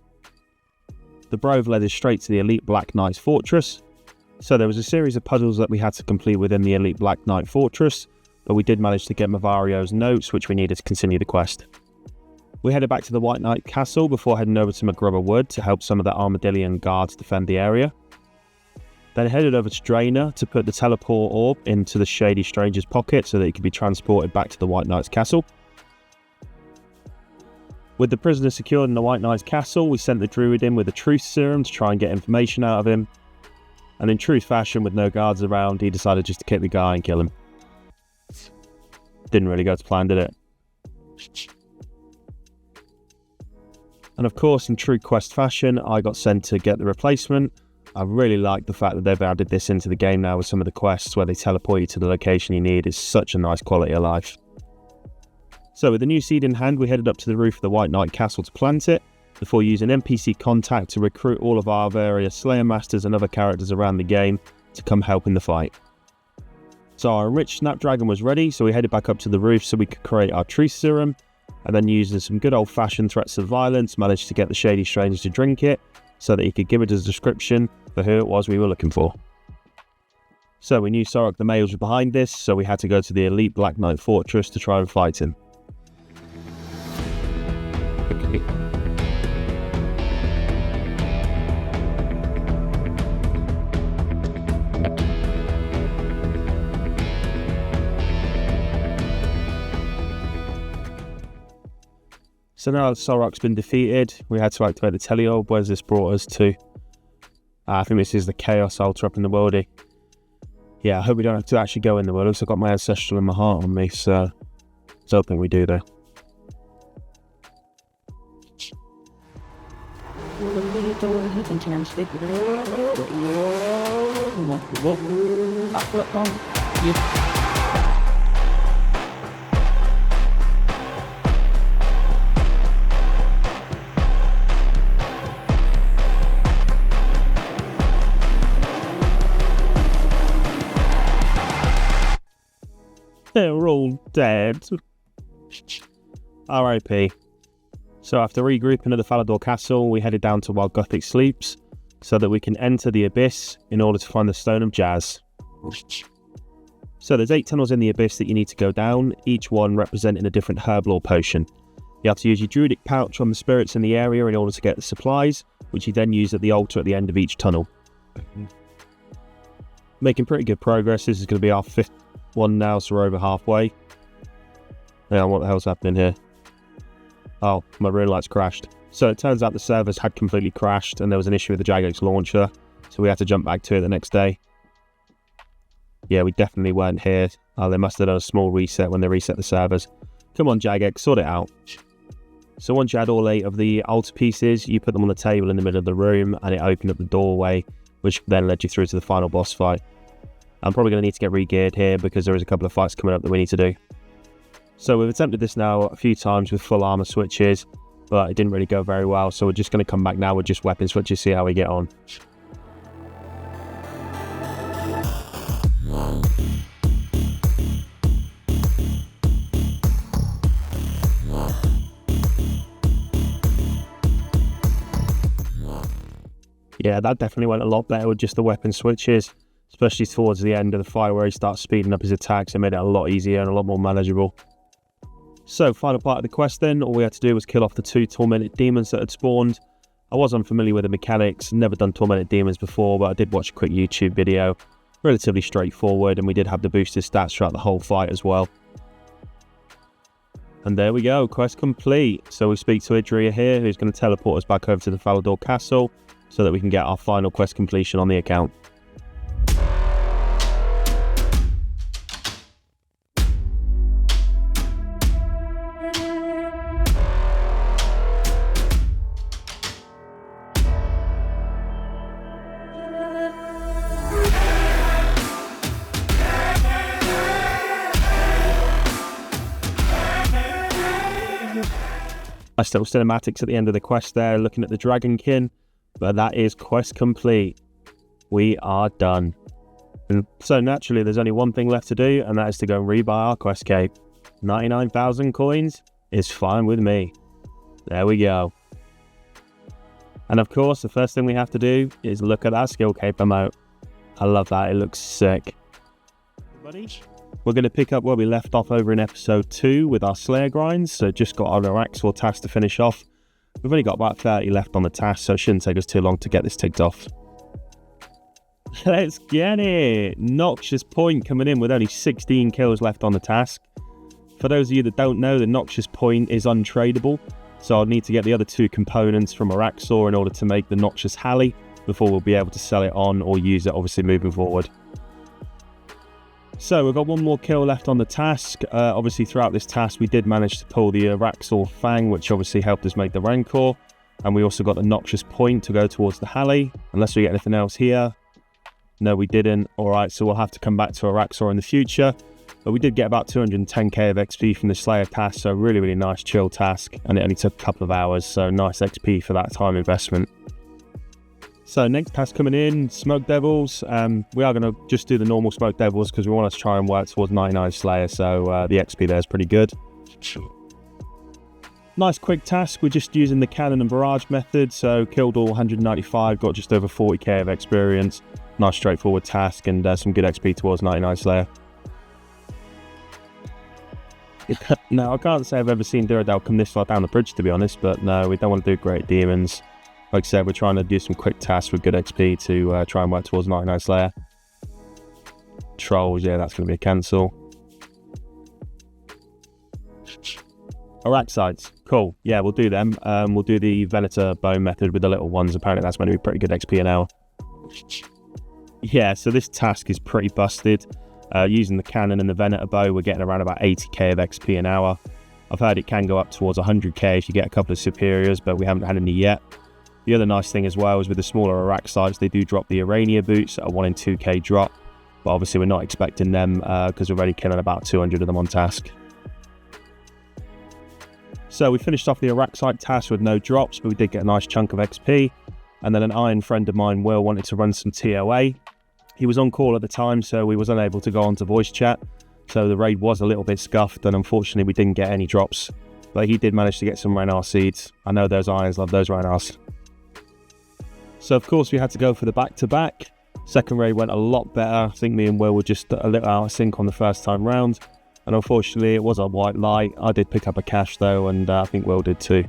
The brove led us straight to the elite Black Knight's fortress. So there was a series of puzzles that we had to complete within the elite Black Knight fortress, but we did manage to get Mavario's notes, which we needed to continue the quest. We headed back to the White Knight Castle before heading over to McGrubber Wood to help some of the Armadillion guards defend the area. Then headed over to Draenor to put the teleport orb into the Shady Stranger's pocket so that it could be transported back to the White Knight's Castle. With the prisoner secured in the White Knight's Castle, we sent the druid in with a truth serum to try and get information out of him. And in true fashion, with no guards around, he decided just to kick the guy and kill him. Didn't really go to plan, did it? And of course, in true quest fashion, I got sent to get the replacement. I really like the fact that they've added this into the game now with some of the quests where they teleport you to the location you need. It's such a nice quality of life. So with the new seed in hand, we headed up to the roof of the White Knight Castle to plant it, before using NPC contact to recruit all of our various Slayer Masters and other characters around the game to come help in the fight. So our enriched Snapdragon was ready, so we headed back up to the roof so we could create our truth serum, and then using some good old-fashioned threats of violence, managed to get the Shady Stranger to drink it, so that he could give it a description for who it was we were looking for. So we knew Sorok the Males was behind this, so we had to go to the elite Black Knight Fortress to try and fight him. Okay. So now that Sorok's been defeated, we had to activate the teleorb. Where's this brought us to? I think this is the Chaos Altar up in the worldy. Yeah, I hope we don't have to actually go in the world. Looks like I've got my Ancestral in my heart on me, so I was hoping we do though. They're all dead. R.I.P. So after regrouping at the Falador Castle, we headed down to while Guthix sleeps, so that we can enter the Abyss in order to find the Stone of Jazz. So there's 8 tunnels in the Abyss that you need to go down, each one representing a different herb or potion. You have to use your druidic pouch on the spirits in the area in order to get the supplies, which you then use at the altar at the end of each tunnel. Making pretty good progress. This is going to be our 5th one now, so we're over halfway. Hang on, what the hell's happening here? Oh, my rune light's crashed. So it turns out the servers had completely crashed and there was an issue with the Jagex launcher, so we had to jump back to it the next day. Yeah, we definitely weren't here. They must have done a small reset when they reset the servers. Come on, Jagex, sort it out. So once you had all 8 of the altar pieces, you put them on the table in the middle of the room and it opened up the doorway, which then led you through to the final boss fight. I'm probably going to need to get re-geared here because there is a couple of fights coming up that we need to do. So we've attempted this now a few times with full armor switches, but it didn't really go very well, so we're just going to come back now with just weapon switches, see how we get on. Yeah, that definitely went a lot better with just the weapon switches, especially towards the end of the fight where he starts speeding up his attacks. It made it a lot easier and a lot more manageable. So, final part of the quest then, all we had to do was kill off the 2 tormented demons that had spawned. I was unfamiliar with the mechanics, never done tormented demons before, but I did watch a quick YouTube video. Relatively straightforward, and we did have the boosted stats throughout the whole fight as well. And there we go, quest complete. So we speak to Hydra here, who's going to teleport us back over to the Falador Castle, so that we can get our final quest completion on the account. Nice little cinematics at the end of the quest there, looking at the Dragonkin. But that is quest complete. We are done. And so naturally, there's only one thing left to do, and that is to go and rebuy our quest cape. 99,000 coins is fine with me. There we go. And of course, the first thing we have to do is look at that skill cape emote. I love that. It looks sick. We're going to pick up where we left off over in episode 2 with our Slayer grinds. So just got our Araxor task to finish off. We've only got about 30 left on the task, so it shouldn't take us too long to get this ticked off. Let's get it! Noxious Point coming in with only 16 kills left on the task. For those of you that don't know, the Noxious Point is untradeable, so I'll need to get the other 2 components from Araxor in order to make the Noxious Halley before we'll be able to sell it on or use it, obviously, moving forward. So we've got one more kill left on the task. Obviously throughout this task we did manage to pull the Araxor Fang, which obviously helped us make the Rancor. And we also got the Noxious Point to go towards the Halley. Unless we get anything else here. No, we didn't. Alright, so we'll have to come back to Araxor in the future. But we did get about 210k of XP from the Slayer task, so really, really nice chill task. And it only took a couple of hours, so nice XP for that time investment. So next task coming in, Smoke Devils. We are going to just do the normal Smoke Devils because we want to try and work towards 99 Slayer, so the XP there is pretty good. Nice quick task, we're just using the cannon and barrage method, so killed all 195, got just over 40k of experience. Nice straightforward task and some good XP towards 99 Slayer. No, I can't say I've ever seen Duradel come this far down the bridge to be honest, but no, we don't want to do Great Demons. Like I said, we're trying to do some quick tasks with good XP to try and work towards 99 Slayer. Trolls, yeah, that's going to be a cancel. Araxites, cool. Yeah, we'll do them. We'll do the Venator Bone method with the little ones. Apparently that's going to be pretty good XP an hour. Yeah, so this task is pretty busted. Using the cannon and the Venator Bow, we're getting around about 80k of XP an hour. I've heard it can go up towards 100k if you get a couple of superiors, but we haven't had any yet. The other nice thing as well is with the smaller Araxites, they do drop the Urania boots at a 1 in 2k drop. But obviously we're not expecting them because we're already killing about 200 of them on task. So we finished off the Araxite task with no drops, but we did get a nice chunk of XP. And then an iron friend of mine, Will, wanted to run some TOA. He was on call at the time, so we was unable to go on to voice chat. So the raid was a little bit scuffed, and unfortunately we didn't get any drops. But he did manage to get some Renar seeds. I know those irons love those Renars. So of course we had to go for the back-to-back. Second raid went a lot better. I think me and Will were just a little out of sync on the first time round. And unfortunately it was a white light. I did pick up a cash though, and I think Will did too.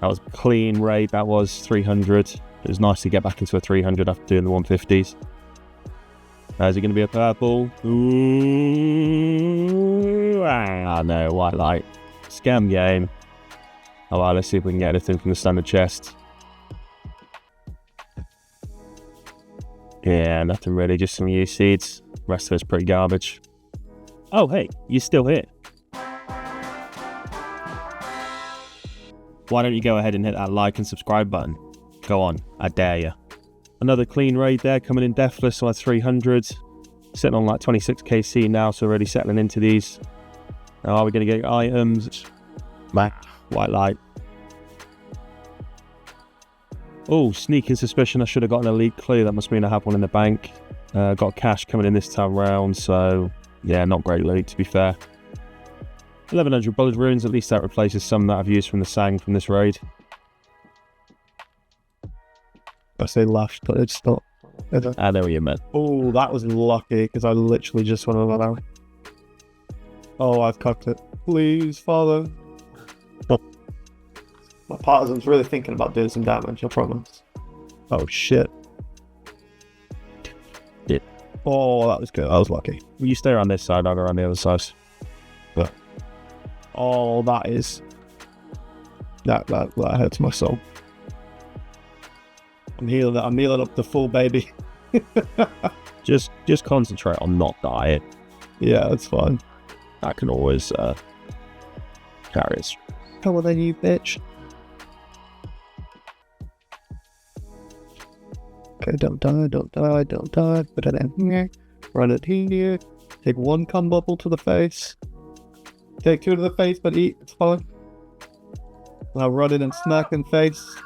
That was a clean raid, that was 300. It was nice to get back into a 300 after doing the 150s. Now, is it going to be a purple? Ooh, no, white light. Scam game. Oh well, let's see if we can get anything from the standard chest. Yeah, nothing really, just some used seeds. The rest of it's pretty garbage. Oh, hey, you're still here. Why don't you go ahead and hit that like and subscribe button? Go on, I dare you. Another clean raid there, coming in deathless on 300. Sitting on like 26kc now, so already settling into these. Now, are we going to get items? White light. Oh, sneaking suspicion. I should have got an elite clue. That must mean I have one in the bank. Got cash coming in this time round, so yeah, not great loot to be fair. 1100 bullet runes, at least that replaces some that I've used from the Sang from this raid. I say left, but it's not. Ah, there we are, man. Oh, that was lucky, because I literally just went over that. Oh, I've cocked it. Please, father. My partisan's really thinking about doing some damage, I promise. Oh, shit. Yeah. Oh, that was good. I was lucky. You stay around this side, I'll go around the other side. But, oh, that is... That hurts my soul. I'm healing up the full baby. Just concentrate on not dying. Yeah, that's fine. That can always carry us. Come on then, you bitch. Okay, don't die. Put it in. Run it here. Take one cum bubble to the face. Take two to the face, but eat. It's fine. Now run it and smack in face.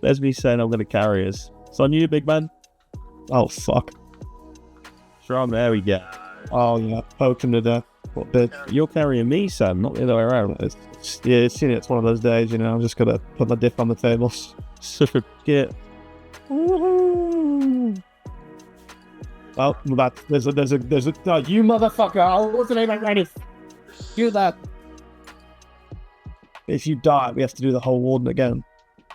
There's me saying I'm going to carry us. It's on you, big man. Oh, fuck. Strong, there we go. Oh, yeah. Poke him to death. What bitch? You're carrying me, Sam, not the other way around. It's one of those days, you know. I'm just going to put my dip on the table. Get. Well, there's a oh, you motherfucker! I wasn't even ready. Do that. If you die, we have to do the whole warden again.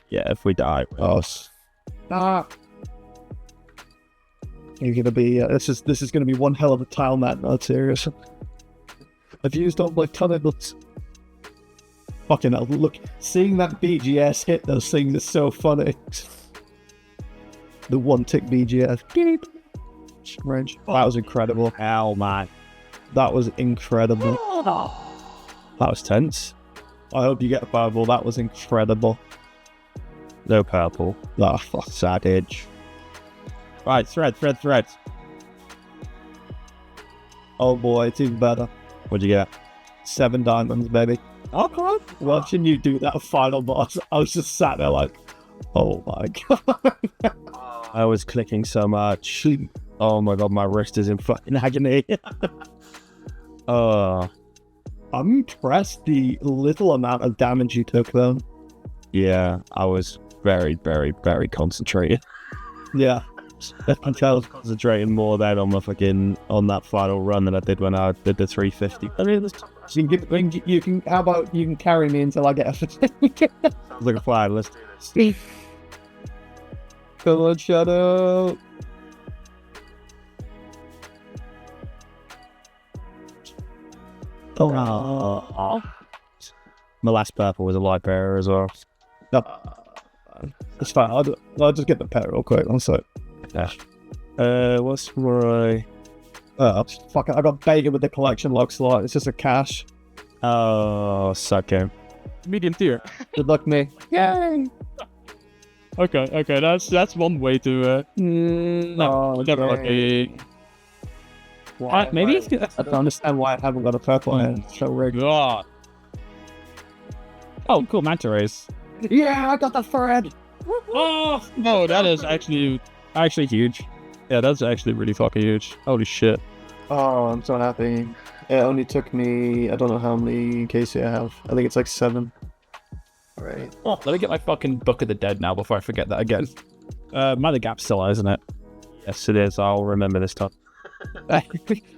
Yeah, if we die. Oh, stop! You're gonna be. This is gonna be one hell of a tile mat. Not serious. I've used all my tunnels. Fucking hell! Look, seeing that BGS hit those things is so funny. The one tick BGS. Range. That was incredible. Hell, man. That was incredible. That was tense. I hope you get a fireball. That was incredible. No purple. Ah, fuck. Savage. Right, thread. Oh boy, it's even better. What'd you get? 7 diamonds, baby. Oh, come on. Watching you do that final boss, I was just sat there like, oh my god. I was clicking so much. Oh my god, my wrist is in fucking agony. I'm impressed the little amount of damage you took though. Yeah, I was very, very, very concentrated. Yeah. I was concentrating more then on on that final run than I did when I did the 350. I mean, how about you can carry me until I get a certificate? Sounds like a plan. Let's do this. Come on, Shadow. Oh. My last purple was a light bearer as well. No. It's fine. I'll just get the pet real quick. One sec. Yeah. What's my... Fuck it. I got baited with the collection log slot. It's just a cash. Oh, suck him. Medium tier. Good luck, me. Yay! Okay, that's one way to No, never lucky. Maybe I don't understand why I haven't got a purple hand. It's so rigged. God. Oh, cool, manta rays. Yeah, I got the thread. Oh no, that is actually huge. Yeah, that's actually really fucking huge. Holy shit. Oh, I'm so happy. It only took me, I don't know how many KC I have. I think it's like 7. Right. Oh, let me get my fucking Book of the Dead now before I forget that again. Mother Gap's still, isn't it? Yes, it is. I'll remember this time. I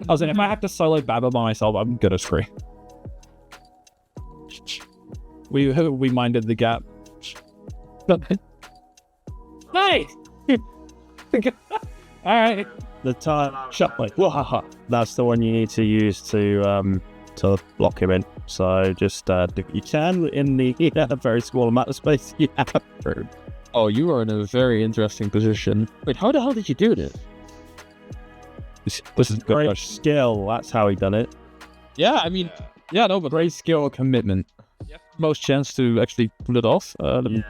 was saying, if I have to solo Baba by myself, I'm good as free. We minded the gap. Hey! Alright. The time. Shut like, That's the one you need to use to block him in. So just do what you can in the very small amount of space you have. Oh, you are in a very interesting position. Wait, how the hell did you do this? This is great skill. That's how he done it. Yeah, I mean, yeah, no, but great skill and commitment. Yep. Most chance to actually pull it off.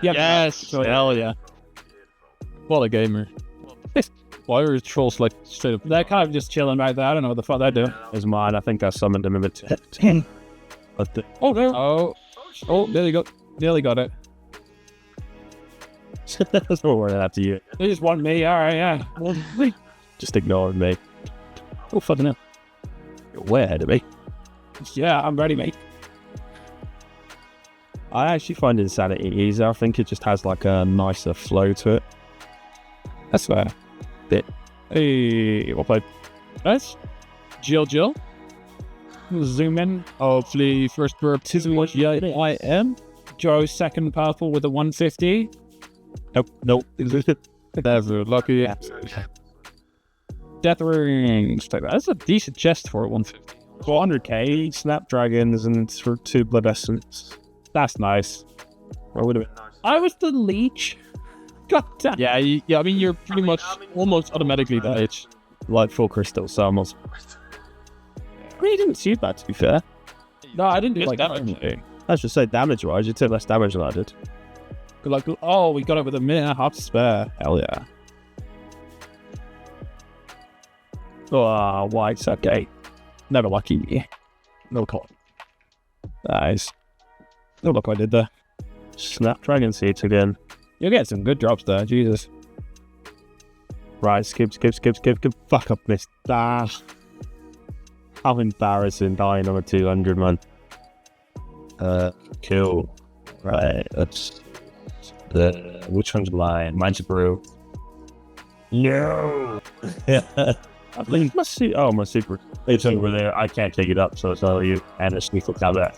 Yes, hell yeah. What a gamer. Why are trolls like straight up? They're kind of just chilling right there. I don't know what the fuck they do. Is mine. I think I summoned him a bit. Oh no! Oh, there you go. Nearly got it. That's what we're gonna have to use. They just want me. All right, yeah. just ignoring me. Oh, fucking hell. You're way ahead of me. Yeah, I'm ready, mate. I actually find Insanity easier. I think it just has like a nicer flow to it. That's fair. Bit. Hey, well played. Nice. Jill. Zoom in. Hopefully, first baptism was yeah, I am. Joe, second powerful with a 150. Nope. Never lucky. Death rings. That's a decent chest for a 150. 400k, snapdragons, and for 2 blood essence. That's nice. That would have been nice. I was the leech. God damn. Yeah, I mean, you're pretty much almost automatically the leech. Like 4 crystals, so almost. I mean, you didn't see that, to be fair. No, I didn't do like damage. that. I should say damage-wise, you took less damage than I did. Like, oh, we got it with a minute and a half to spare. Hell yeah. Oh, white's okay. Never lucky. No call. Nice. Oh, look what I did there. Snapdragon seeds again. You'll get some good drops there, Jesus. Right, skip. Fuck up, missed. Ah. How embarrassing dying on a 200, man. Cool. Right, that's the which one's mine? Mine's a brew. No. I think my super. It's over there. I can't take it up, so it's all you. And it's sneak down there.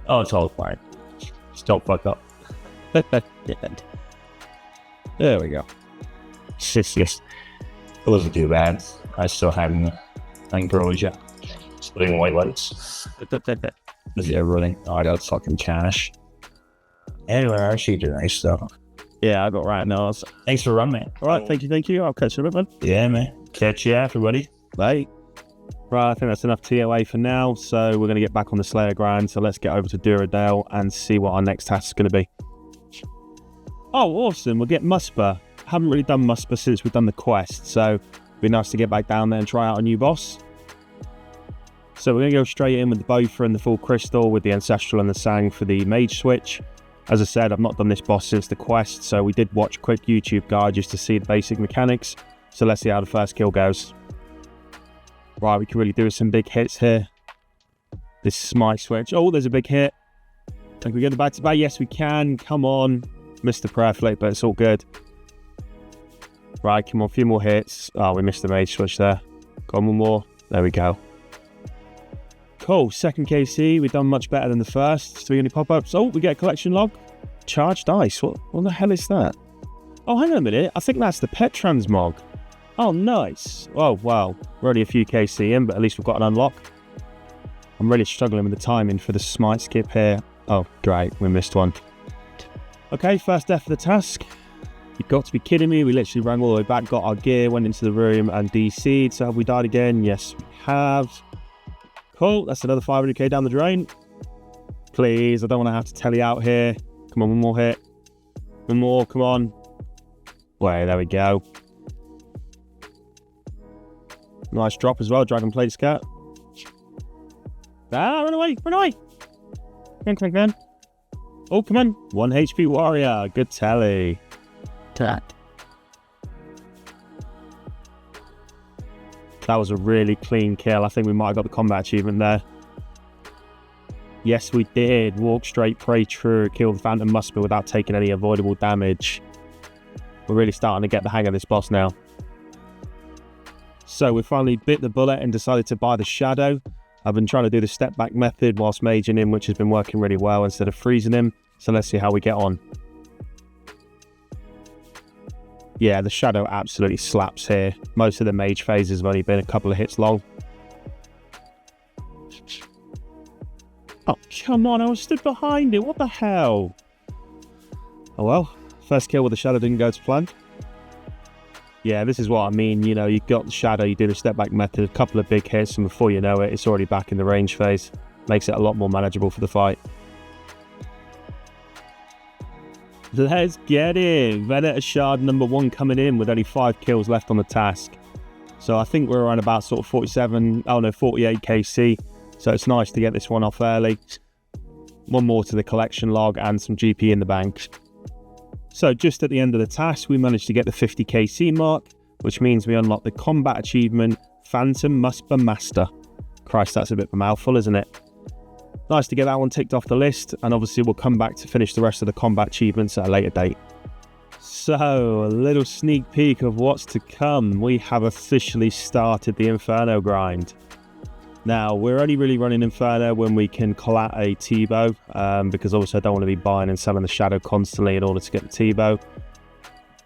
Oh, it's all fine. Just don't fuck up. There we go. Yes. It wasn't too bad. I still haven't pros yet. Splitting white lights. Is everything? Oh, I got fucking cash. Anyway, our sheets are nice though. Yeah, I got right now. So. Thanks for running, man. All right, thank you. I'll catch you in a bit, man. Yeah, man. Catch you after, buddy. Bye. Right, I think that's enough TOA for now, so we're going to get back on the Slayer grind, so let's get over to Duradale and see what our next task is going to be. Oh, awesome, we'll get muspah. Haven't really done muspah since we've done the quest, so it'd be nice to get back down there and try out a new boss. So we're going to go straight in with the Bofra and the full crystal with the Ancestral and the Sang for the mage switch. As I said, I've not done this boss since the quest, so we did watch a quick YouTube guide just to see the basic mechanics, so let's see how the first kill goes. Right, we can really do some big hits here. This smite switch. Oh, there's a big hit. Can we get the back-to-back? Yes, we can. Come on. Missed the prayer flip, but it's all good. Right, come on. A few more hits. Oh, we missed the mage switch there. Go on, one more. There we go. Cool. Second KC. We've done much better than the first. 3 pop-ups. Oh, we get a collection log. Charged dice. What the hell is that? Oh, hang on a minute. I think that's the pet transmog. Oh, nice. Oh, wow. We're already a few KC in, but at least we've got an unlock. I'm really struggling with the timing for the smite skip here. Oh, great. We missed one. Okay, first death of the task. You've got to be kidding me. We literally ran all the way back, got our gear, went into the room and DC'd. So have we died again? Yes, we have. Cool. That's another 500k down the drain. Please, I don't want to have to tally out here. Come on, one more hit. One more, come on. Wait, there we go. Nice drop as well, Dragon Plate Scat. Ah, run away. Come on. Oh, come on. 1 HP warrior. Good tally. That was a really clean kill. I think we might have got the combat achievement there. Yes, we did. Walk straight, pray true, kill the Phantom Muspah without taking any avoidable damage. We're really starting to get the hang of this boss now. So we finally bit the bullet and decided to buy the Shadow. I've been trying to do the step back method whilst maging him, which has been working really well instead of freezing him. So let's see how we get on. Yeah, the Shadow absolutely slaps here. Most of the mage phases have only been a couple of hits long. Oh, come on, I was stood behind it. What the hell? Oh well, first kill with the Shadow didn't go to plan. Yeah, this is what I mean. You know, you've got the Shadow, you do the step back method, a couple of big hits, and before you know it, it's already back in the range phase. Makes it a lot more manageable for the fight. Let's get it. Vendetta Shard number 1 coming in with only 5 kills left on the task. So I think we're around about sort of 48 KC. So it's nice to get this one off early. One more to the collection log and some GP in the bank. So just at the end of the task, we managed to get the 50 KC mark. which means we unlock the combat achievement Phantom Muspah Master. Christ, that's a bit of a mouthful, isn't it? Nice to get that one ticked off the list, and obviously we'll come back to finish the rest of the combat achievements at a later date. So, a little sneak peek of what's to come. We have officially started the Inferno grind. Now, we're only really running Inferno when we can collat a T-bow, because obviously I don't want to be buying and selling the Shadow constantly in order to get the T-bow.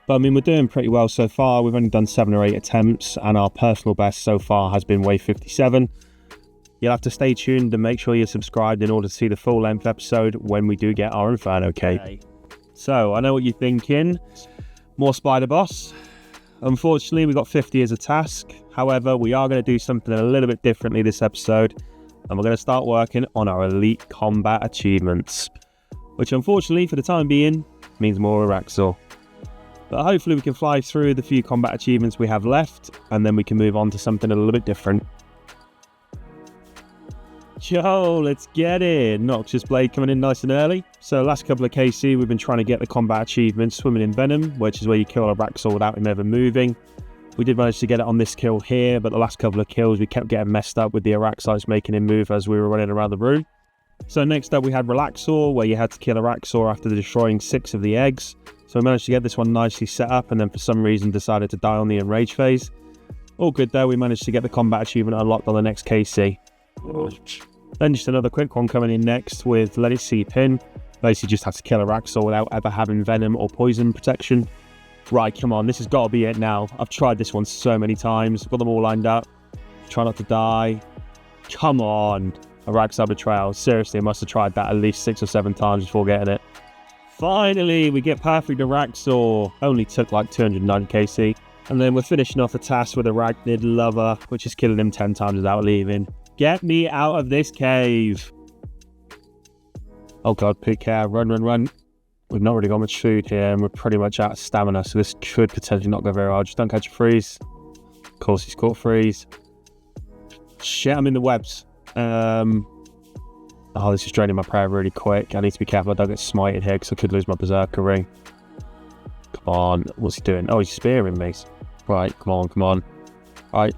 But I mean, we're doing pretty well so far. We've only done 7 or 8 attempts, and our personal best so far has been wave 57. You'll have to stay tuned and make sure you're subscribed in order to see the full-length episode when we do get our Inferno cape. So, I know what you're thinking. More spider boss. Unfortunately, we got 50 as a task. However, we are going to do something a little bit differently this episode, and we're going to start working on our elite combat achievements, which unfortunately, for the time being, means more Araxor. But hopefully we can fly through the few combat achievements we have left, and then we can move on to something a little bit different. Yo, let's get it! Noxious Blade coming in nice and early. So last couple of KC, we've been trying to get the combat achievement Swimming in Venom, which is where you kill a Araxor without him ever moving. We did manage to get it on this kill here, but the last couple of kills we kept getting messed up with the Araxites making him move as we were running around the room. So next up we had Relaxor, where you had to kill Araxor after destroying 6 of the eggs. So we managed to get this one nicely set up, and then for some reason decided to die on the enrage phase. All good though, we managed to get the combat achievement unlocked on the next KC. Then just another quick one coming in next with Let It Seep In. Basically just had to kill Araxor without ever having venom or poison protection. Right, come on, this has got to be it now. I've tried this one so many times, got them all lined up. Try not to die. Come on. Araxor Betrayal. Seriously, I must have tried that at least 6 or 7 times before getting it. Finally, we get perfect Araxor. Only took like 290 KC. And then we're finishing off the task with Arachnid Lover, which is killing him 10 times without leaving. Get me out of this cave. Oh god, pick care. Run, run, run. We've not really got much food here, and we're pretty much out of stamina, so this could potentially not go very hard. Just don't catch a freeze. Of course, he's caught freeze. Shit, I'm in the webs. Oh, this is draining my prayer really quick. I need to be careful I don't get smited here, because I could lose my Berserker ring. Come on. What's he doing? Oh, he's spearing me. Right, come on, come on. Right,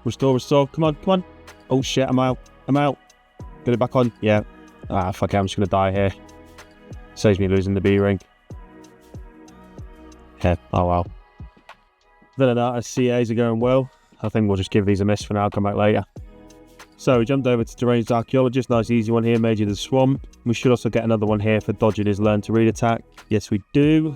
restore, restore. Come on, come on. Oh shit, I'm out. I'm out. Get it back on. Yeah. Ah, fuck it, I'm just going to die here. Saves me losing the B-ring. Yeah, oh well. Other than that, CAs are going well. I think we'll just give these a miss for now, come back later. So we jumped over to Deranged Archaeologist. Nice easy one here, Mage of the Swamp. We should also get another one here for dodging his Learn to Read attack. Yes, we do.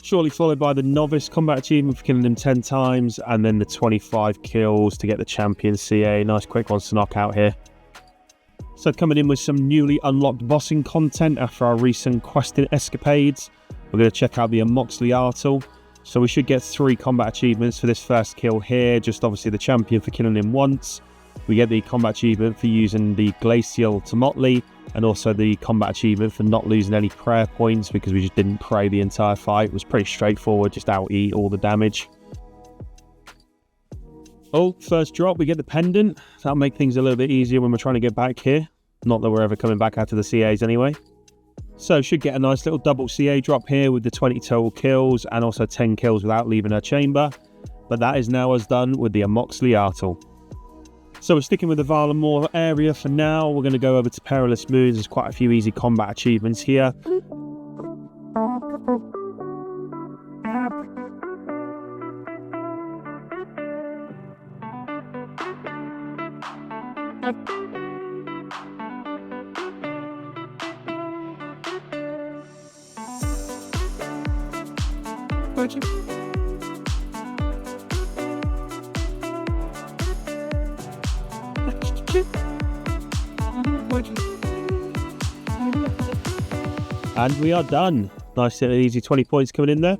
Shortly followed by the Novice combat achievement for killing him 10 times, and then the 25 kills to get the Champion CA. Nice quick ones to knock out here. So coming in with some newly unlocked bossing content after our recent questing escapades, we're going to check out the Amoxhliartal. So we should get 3 combat achievements for this first kill here, just obviously the Champion for killing him once. We get the combat achievement for using the Glacial Tomotley, and also the combat achievement for not losing any prayer points because we just didn't pray the entire fight. It was pretty straightforward, just out-eat all the damage. Oh, first drop, we get the pendant. That'll make things a little bit easier when we're trying to get back here. Not that we're ever coming back after the CAs anyway. So should get a nice little double CA drop here with the 20 total kills and also 10 kills without leaving her chamber. But that is now as done with the Amoxhliartal. So we're sticking with the Valamore area for now. We're going to go over to Perilous Moons. There's quite a few easy combat achievements here. And we are done. Nice and easy 20 points coming in there.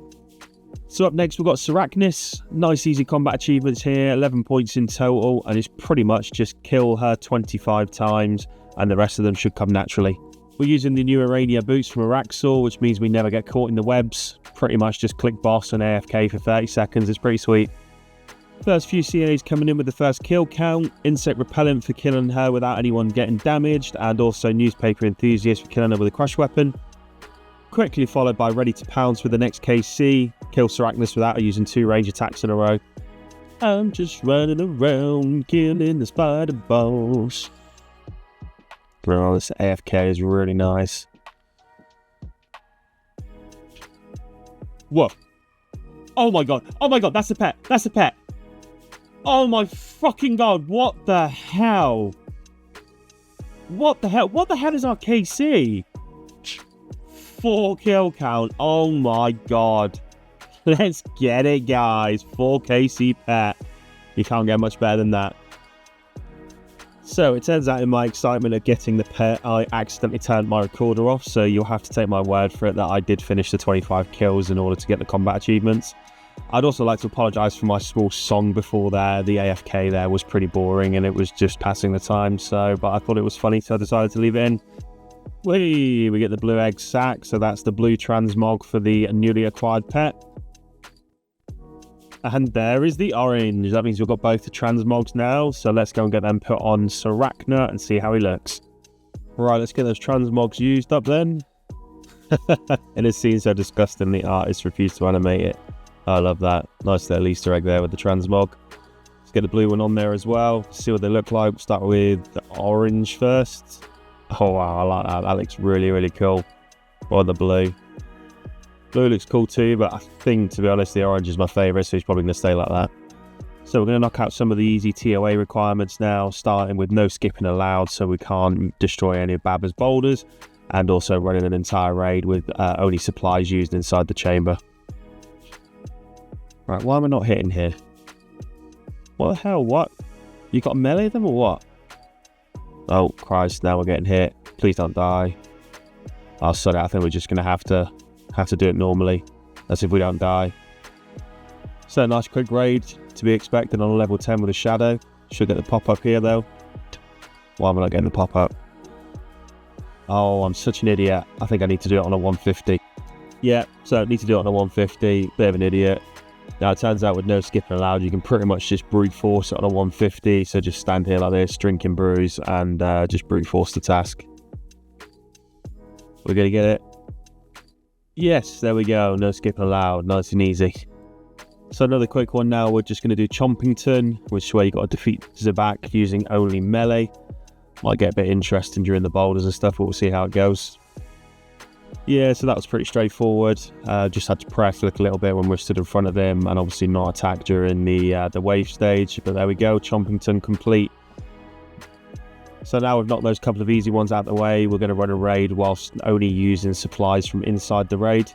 So up next we've got Saraknus. Nice easy combat achievements here, 11 points in total, and it's pretty much just kill her 25 times and the rest of them should come naturally. We're using the new Arania boots from Araxor, which means we never get caught in the webs. Pretty much just click boss and AFK for 30 seconds, it's pretty sweet. First few CAs coming in with the first kill count, Insect Repellent for killing her without anyone getting damaged, and also Newspaper Enthusiast for killing her with a crush weapon. quickly followed by ready to pounce with the next KC. Kill Saraknus without using 2 range attacks in a row. I'm just running around killing the spider balls. Bro, this AFK is really nice. Whoa. Oh my god, that's a pet, Oh my fucking god, what the hell? What the hell is our KC? 4 kill count, oh my god. Let's get it, guys. 4 KC pet. You can't get much better than that. So it turns out in my excitement of getting the pet, I accidentally turned my recorder off, so you'll have to take my word for it that I did finish the 25 kills in order to get the combat achievements. I'd also like to apologise for my small song before there. The AFK there was pretty boring and it was just passing the time, but I thought it was funny, so I decided to leave it in. We get the blue egg sac, so that's the blue transmog for the newly acquired pet. And there is the orange. That means we've got both the transmogs now. So let's go and get them put on Sarakna and see how he looks. Right, let's get those transmogs used up then. It is seen so disgusting the artist refused to animate it. I love that. Nice little Easter egg there with the transmog. Let's get the blue one on there as well. See what they look like. We'll start with the orange first. Oh wow, I like that. That looks really, really cool. Or the blue. Blue looks cool too, but I think, to be honest, the orange is my favourite, so he's probably going to stay like that. So we're going to knock out some of the easy TOA requirements now, starting with no skipping allowed, so we can't destroy any of Baba's boulders, and also running an entire raid with only supplies used inside the chamber. Right, why am I not hitting here? What the hell, what? You got to melee them or what? Oh, Christ, now we're getting hit. Please don't die. Oh, sorry, I think we're just going to have to do it normally. That's if we don't die. So nice quick raid to be expected on a level 10 with a shadow. Should get the pop-up here though. Why am I not getting the pop-up? Oh, I'm such an idiot. I think I need to do it on a 150. Yeah, so I need to do it on a 150. Bit of an idiot. Now it turns out with no skipping allowed, you can pretty much just brute force it on a 150. So just stand here like this, drinking brews, and just brute force the task. We're gonna get it. Yes, there we go. No skipping allowed. Nice and easy. So another quick one now. We're just going to do Chompington, which is where you got to defeat Zabak using only melee. Might get a bit interesting during the boulders and stuff, but we'll see how it goes. Yeah, so that was pretty straightforward. Just had to prayer flick a little bit when we're stood in front of him, and obviously not attack during the wave stage. But there we go. Chompington complete. So now we've knocked those couple of easy ones out of the way, we're going to run a raid whilst only using supplies from inside the raid.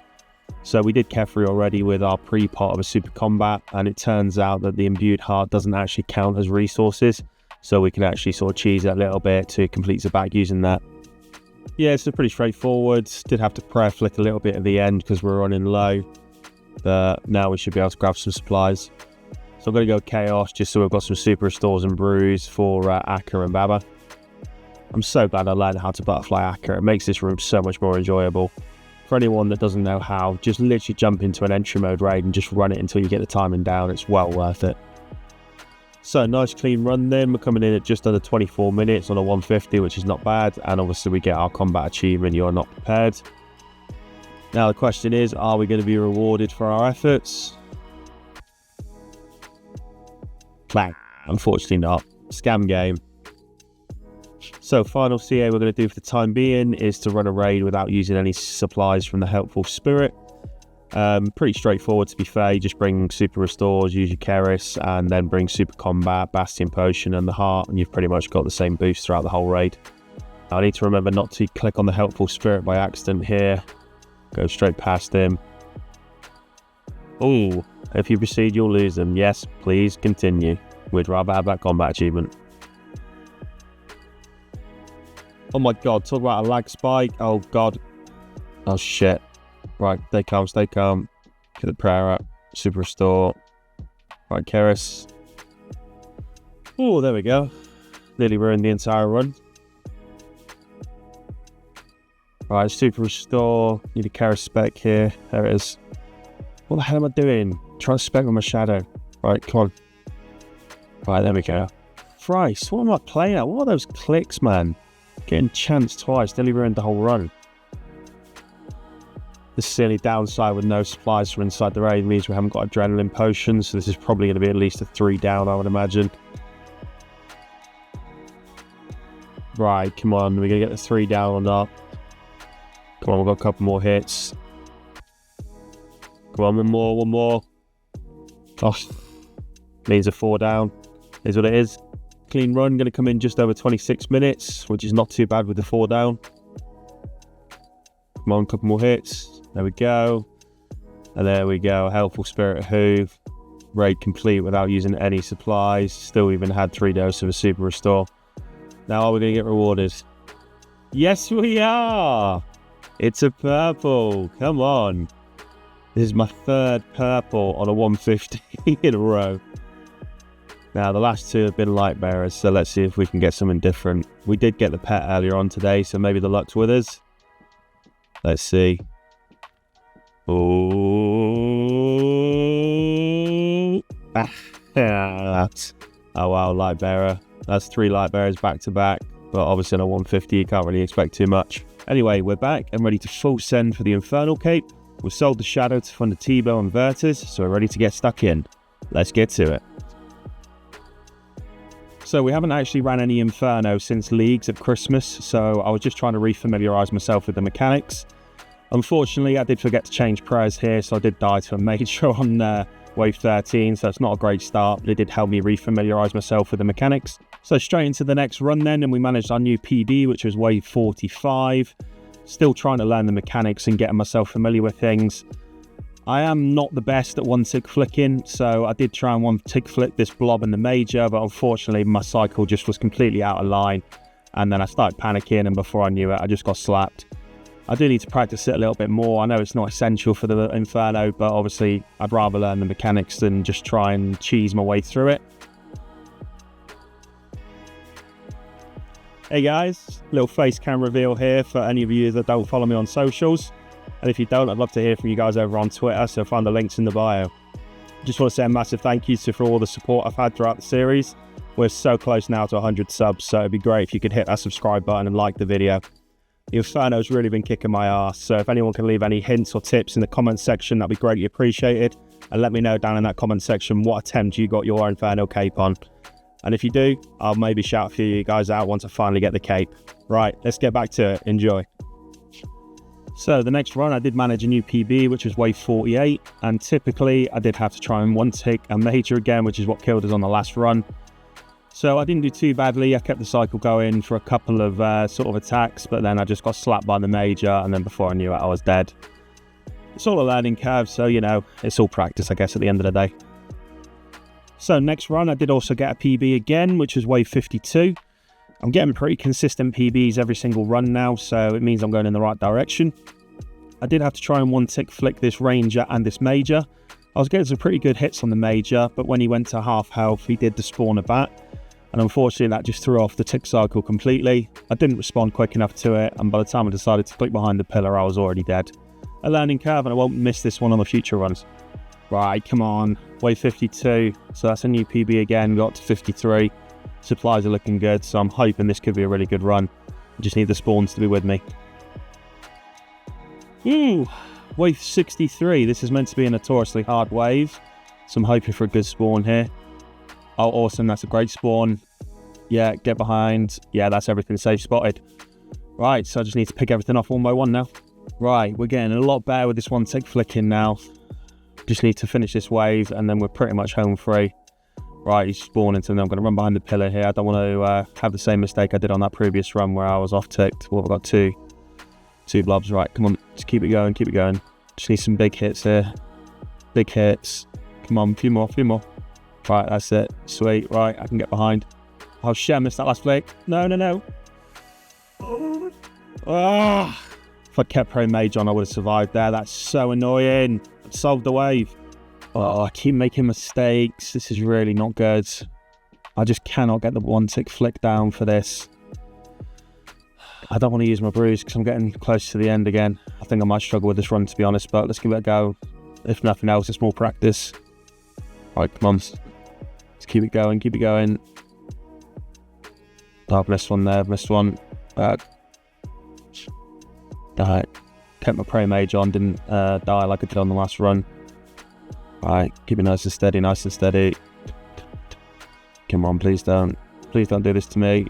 So we did Kefri already with our pre-pot of a super combat, and it turns out that the imbued heart doesn't actually count as resources, so we can actually sort of cheese it a little bit to complete Zabak using that. Yeah, so pretty straightforward. Did have to prayer flick a little bit at the end because we're running low, but now we should be able to grab some supplies. So I'm going to go Chaos just so we've got some super restores and brews for Akka and Baba. I'm so glad I learned how to butterfly Akka. It makes this room so much more enjoyable. For anyone that doesn't know how, just literally jump into an entry mode raid and just run it until you get the timing down. It's well worth it. So nice clean run then. We're coming in at just under 24 minutes on a 150, which is not bad. And obviously we get our combat achievement, You're Not Prepared. Now the question is, are we going to be rewarded for our efforts? Bang. Unfortunately not. Scam game. So final CA we're going to do for the time being is to run a raid without using any supplies from the Helpful Spirit. Pretty straightforward to be fair. You just bring super restores, use your Keris, and then bring super combat, Bastion Potion and the heart, and you've pretty much got the same boost throughout the whole raid. I need to remember not to click on the Helpful Spirit by accident here. Go straight past him. Oh, if you proceed you'll lose them. Yes, please continue. We'd rather have that combat achievement. Oh my god, talk about a lag spike. Oh god. Oh shit. Right, stay calm, stay calm. Get the prayer up. Super restore. Right, Keris. Oh, there we go. Nearly ruined the entire run. Right, super restore. Need a Keris spec here. There it is. What the hell am I doing? Trying to spec with my shadow. Right, come on. Right, there we go. Christ, what am I playing at? What are those clicks, man? Getting chanced twice, nearly ruined the whole run. This is the only downside with no supplies from inside the raid. It means we haven't got adrenaline potions, so this is probably going to be at least a 3 down, I would imagine. Right, come on, we're going to get the 3 down or not. Come on, we've got a couple more hits. Come on, one more. Oh, needs a 4 down. Is what it is. Clean run, going to come in just over 26 minutes, which is not too bad with the 4 down. Come on, a couple more hits. There we go. And there we go. Helpful Spirit Hoof. Raid complete without using any supplies. Still even had 3 doses of a super restore. Now are we going to get rewarded? Yes, we are. It's a purple. Come on. This is my 3rd purple on a 150 in a row. Now, the last 2 have been light bearers, so let's see if we can get something different. We did get the pet earlier on today, so maybe the luck's with us. Let's see. Oh, oh wow, light bearer. That's 3 light bearers back to back, but obviously on a 150 you can't really expect too much. Anyway, we're back and ready to full send for the Inferno cape. We've sold the Shadow to fund the T-bow and Verters, so we're ready to get stuck in. Let's get to it. So we haven't actually ran any Inferno since Leagues at Christmas, so I was just trying to refamiliarise myself with the mechanics. Unfortunately, I did forget to change prayers here, so I did die to a major on wave 13, so it's not a great start, but it did help me refamiliarise myself with the mechanics. So straight into the next run then, and we managed our new PB, which was wave 45. Still trying to learn the mechanics and getting myself familiar with things. I am not the best at 1-tick flicking, so I did try and 1-tick flick this blob in the major, but unfortunately my cycle just was completely out of line. And then I started panicking, and before I knew it, I just got slapped. I do need to practice it a little bit more. I know it's not essential for the Inferno, but obviously I'd rather learn the mechanics than just try and cheese my way through it. Hey guys, little face cam reveal here for any of you that don't follow me on socials. And if you don't, I'd love to hear from you guys over on Twitter, so find the links in the bio. Just want to say a massive thank you for all the support I've had throughout the series. We're so close now to 100 subs, so it'd be great if you could hit that subscribe button and like the video. The Inferno's really been kicking my ass, so if anyone can leave any hints or tips in the comments section, that'd be greatly appreciated. And let me know down in that comment section what attempt you got your Inferno cape on. And if you do, I'll maybe shout a few of you guys out once I finally get the cape. Right, let's get back to it. Enjoy. So the next run I did manage a new PB, which was wave 48, and typically I did have to try and 1-tick a major again, which is what killed us on the last run. So I didn't do too badly. I kept the cycle going for a couple of sort of attacks, but then I just got slapped by the major, and then before I knew it, I was dead. It's all a learning curve, so you know, it's all practice, I guess, at the end of the day. So next run I did also get a PB again, which was wave 52. I'm getting pretty consistent PBs every single run now, so it means I'm going in the right direction. I did have to try and 1-tick flick this ranger and this major. I was getting some pretty good hits on the major, but when he went to half health, he did despawn a bat. And unfortunately, that just threw off the tick cycle completely. I didn't respond quick enough to it, and by the time I decided to click behind the pillar, I was already dead. A learning curve, and I won't miss this one on the future runs. Right, come on. Wave 52. So that's a new PB again. Got to 53. Supplies are looking good, so I'm hoping this could be a really good run. I just need the spawns to be with me. Wave 63. This is meant to be a notoriously hard wave, so I'm hoping for a good spawn here. Oh, awesome. That's a great spawn. Yeah, get behind. Yeah, that's everything safe spotted. Right, so I just need to pick everything off one by one now. Right, we're getting a lot better with this 1-tick flicking now. Just need to finish this wave, and then we're pretty much home free. Right, he's spawning, so I'm going to run behind the pillar here. I don't want to have the same mistake I did on that previous run where I was off-ticked. Well, I've got two blobs. Right, come on. Just keep it going, keep it going. Just need some big hits here. Big hits. Come on, a few more. Right, that's it. Sweet. Right, I can get behind. Oh, shit, I missed that last flick. No. Ah! If I'd kept Pro Mage on, I would have survived there. That's so annoying. I'd solved the wave. Oh, I keep making mistakes. This is really not good. I just cannot get the 1-tick flick down for this. I don't want to use my bruise because I'm getting close to the end again. I think I might struggle with this run, to be honest, but let's give it a go. If nothing else, it's more practice. Right, come on. Let's keep it going, Oh, I've missed one there, Alright. Kept my prey mage on, didn't die like I did on the last run. Right, keep it nice and steady, nice and steady. Come on, please don't do this to me.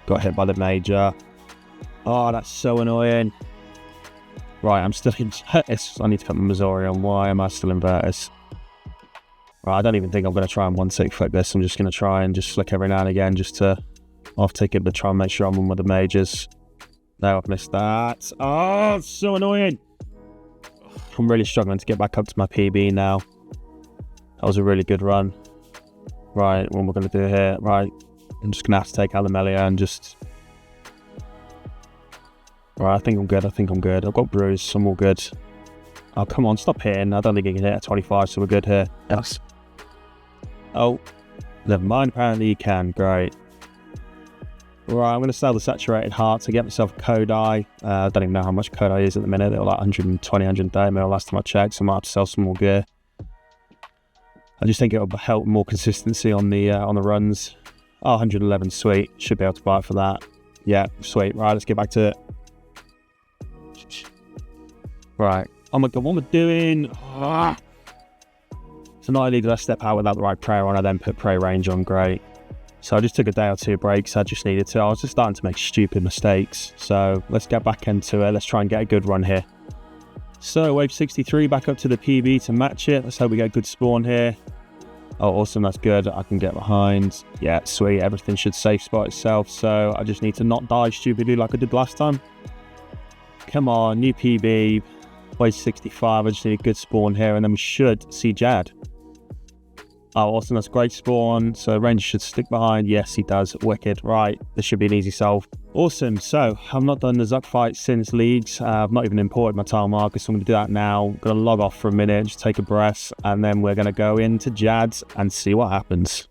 Got hit by the major. Oh, that's so annoying. Right, I'm still in Virtus. I need to put my Masuri on. Why am I still in Virtus? Right, I don't even think I'm going to try and 1-6 flick this. I'm just going to try and just flick every now and again just to off-tick it, but try and make sure I'm on with the majors. No, I've missed that. Oh, it's so annoying. I'm really struggling to get back up to my PB now. That was a really good run. Right, what we're going to do here. Right, I'm just going to have to take Alamelia and just... Right, I think I'm good. I've got bruise, so I'm all good. Oh, come on, stop hitting. I don't think he can hit at 25, so we're good here. Yes. Oh, never mind. Apparently you can. Great. Right, I'm going to sell the saturated heart to get myself a Kodai. I don't even know how much Kodai is at the minute. They're like 120, 130 mil last time I checked, so I might have to sell some more gear. I just think it'll help more consistency on the runs. Oh, 111, sweet. Should be able to buy it for that. Yeah, sweet. Right, let's get back to it. Right. Oh my god, what am I doing? Ah. So not only did I step out without the right prayer on, I then put prayer range on. Great. So I just took a day or two breaks. I just needed to. I was just starting to make stupid mistakes. So let's get back into it. Let's try and get a good run here. So wave 63 back up to the PB to match it. Let's hope we get a good spawn here. Oh, awesome. That's good. I can get behind. Yeah, sweet. Everything should safe spot itself. So I just need to not die stupidly like I did last time. Come on, new PB. Wave 65. I just need a good spawn here, and then we should see Jad. Oh, awesome. That's a great spawn. So Ranger should stick behind. Yes, he does. Wicked. Right. This should be an easy solve. Awesome. So I've not done the Zuck fight since Leagues. I've not even imported my tile marker, so I'm going to do that now. I'm going to log off for a minute, just take a breath, and then we're going to go into Jad's and see what happens.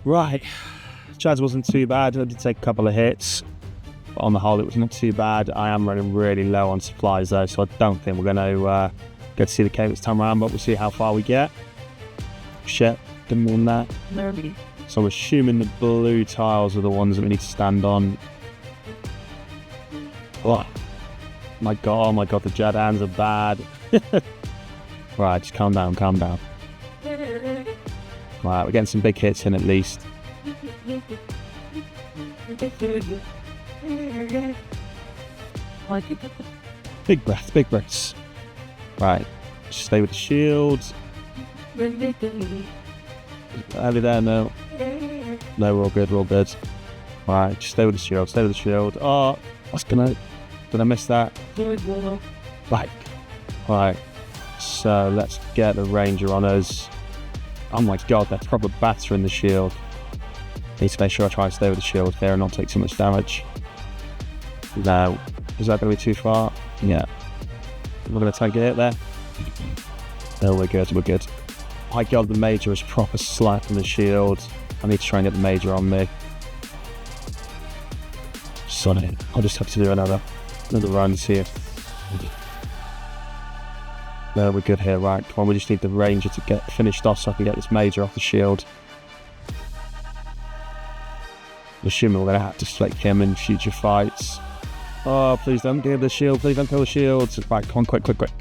Right, Jad's wasn't too bad. I did take a couple of hits, but on the whole it was not too bad. I am running really low on supplies though, so I don't think we're going to get to see the cave this time around, but we'll see how far we get. Shit, didn't mean that. Nervy. So I'm assuming the blue tiles are the ones that we need to stand on. Oh my god, the Jad hands are bad. Right, just calm down, calm down. Right, we're getting some big hits in at least. Big breaths, big breaths. Right, just stay with the shields. Early there, no. No, we're all good, we're all good. Right, just stay with the shield, stay with the shield. Oh, did I miss that? Right. Right. So let's get the Ranger on us. Oh my god, they're proper battering the shield. Need to make sure I try and stay with the shield here and not take too much damage. No. Is that going to be too far? Yeah. I'm not going to take a hit there. No, we're good, we're good. My god, the Major is proper slapping the shield. I need to try and get the Major on me. Sonny, I'll just have to do another runs here. No, we're good here, right? Come on, we just need the Ranger to get finished off so I can get this Major off the shield. I'm assuming we're going to have to flick him in future fights. Oh, please don't give the shield, please don't kill the shield. Right, come on, quick. Right,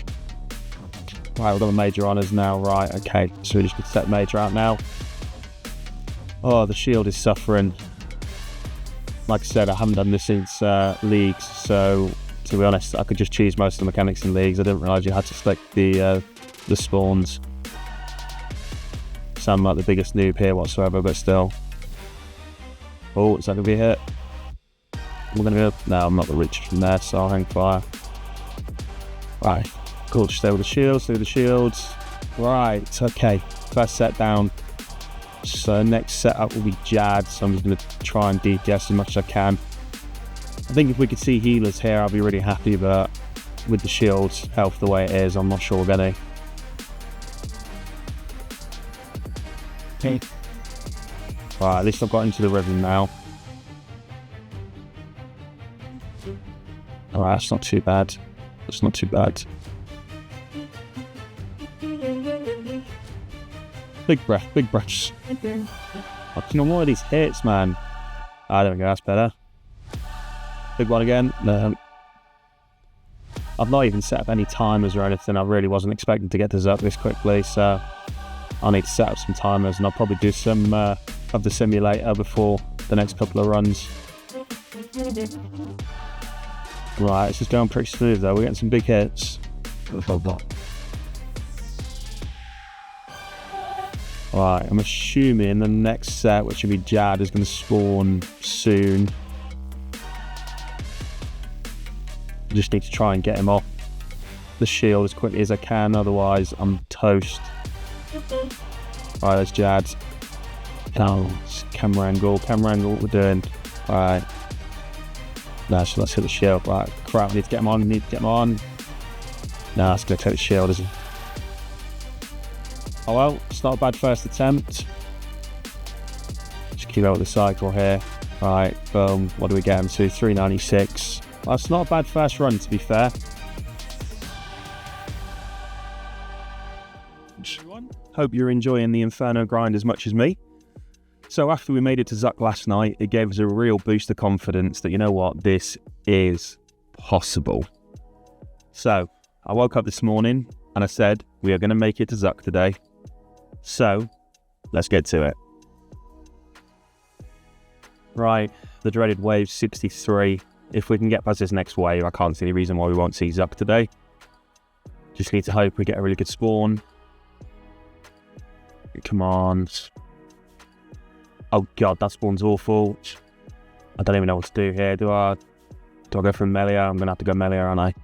we've got the Major on us now, right, okay. So we just need to set the Major out now. Oh, the shield is suffering. Like I said, I haven't done this since Leagues, so to be honest, I could just choose most of the mechanics in Leagues. I didn't realise you had to select the spawns. Sound like the biggest noob here whatsoever, but still. Oh, is that going to be a hit? I'm going to go... No, I'm not the richest from there, so I'll hang fire. Right. Cool, just stay with the shields, do the shields. Right, okay. First set down. So next setup will be Jad, so I'm just going to try and DPS as much as I can. I think if we could see healers here, I'll be really happy, but with the shields health the way it is, I'm not sure we're going to. Okay. Right, at least I've got into the rhythm now. Alright, that's not too bad. That's not too bad. Big breath, big breaths. Fucking on one of these hits, man. Ah, there we go, that's better. Big one again. No. I've not even set up any timers or anything. I really wasn't expecting to get this up this quickly, so I'll need to set up some timers, and I'll probably do some of the simulator before the next couple of runs. Right, this is going pretty smooth though. We're getting some big hits. Right, I'm assuming the next set, which will be Jad, is going to spawn soon. I just need to try and get him off the shield as quickly as I can, otherwise I'm toast. Right, there's Jad. Oh, it's camera angle, what we're doing. Alright. No, so let's hit the shield. Right, crap, need to get him on, No, it's going to take the shield, isn't it? Oh well, it's not a bad first attempt. Just keep out with the cycle here. Right, boom, what do we get him to? 396. Well, that's not a bad first run, to be fair. Hope you're enjoying the Inferno grind as much as me. So after we made it to Zuck last night, it gave us a real boost of confidence that, you know what, this is possible. So I woke up this morning and I said, we are going to make it to Zuck today. So let's get to it. Right, the dreaded wave 63. If we can get past this next wave, I can't see any reason why we won't see Zuck today. Just need to hope we get a really good spawn. Come on. Oh god, that spawn's awful. I don't even know what to do here. Do I go for melee? I'm going to have to go melee, aren't I?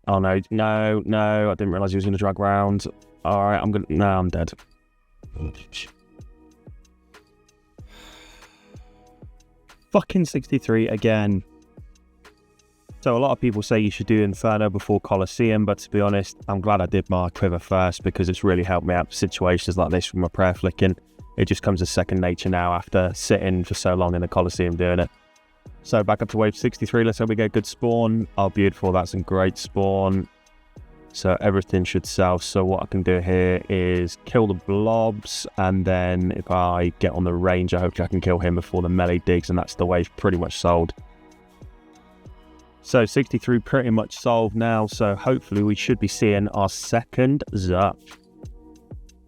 Oh no, no, I didn't realise he was going to drag round. Alright, I'm dead. Fucking 63 again. So a lot of people say you should do Inferno before Coliseum, but to be honest, I'm glad I did my quiver first because it's really helped me out for situations like this with my prayer flicking. It just comes as second nature now after sitting for so long in the Coliseum doing it. So back up to wave 63, let's hope we get a good spawn. Oh beautiful, that's a great spawn. So everything should sell. So what I can do here is kill the blobs, and then if I get on the range, I hope I can kill him before the melee digs, and that's the wave pretty much sold. So 63 pretty much solved now, so hopefully we should be seeing our second Zuck.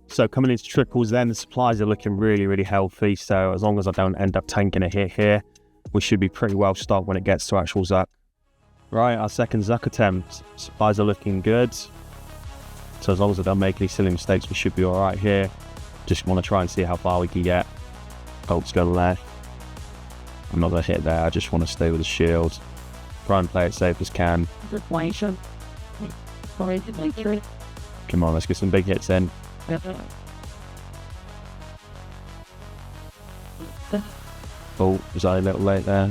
So coming into triples then, the supplies are looking really healthy, so as long as I don't end up tanking a hit here, we should be pretty well stocked when it gets to actual Zuck. Right, our second Zuck attempt. Supplies are looking good. So as long as I don't make any silly mistakes, we should be alright here. Just want to try and see how far we can get. Oh, it's going left. I'm not going to hit there, I just want to stay with the shield. Try and play it safe as can. Come on, let's get some big hits in. Oh, was I a little late there?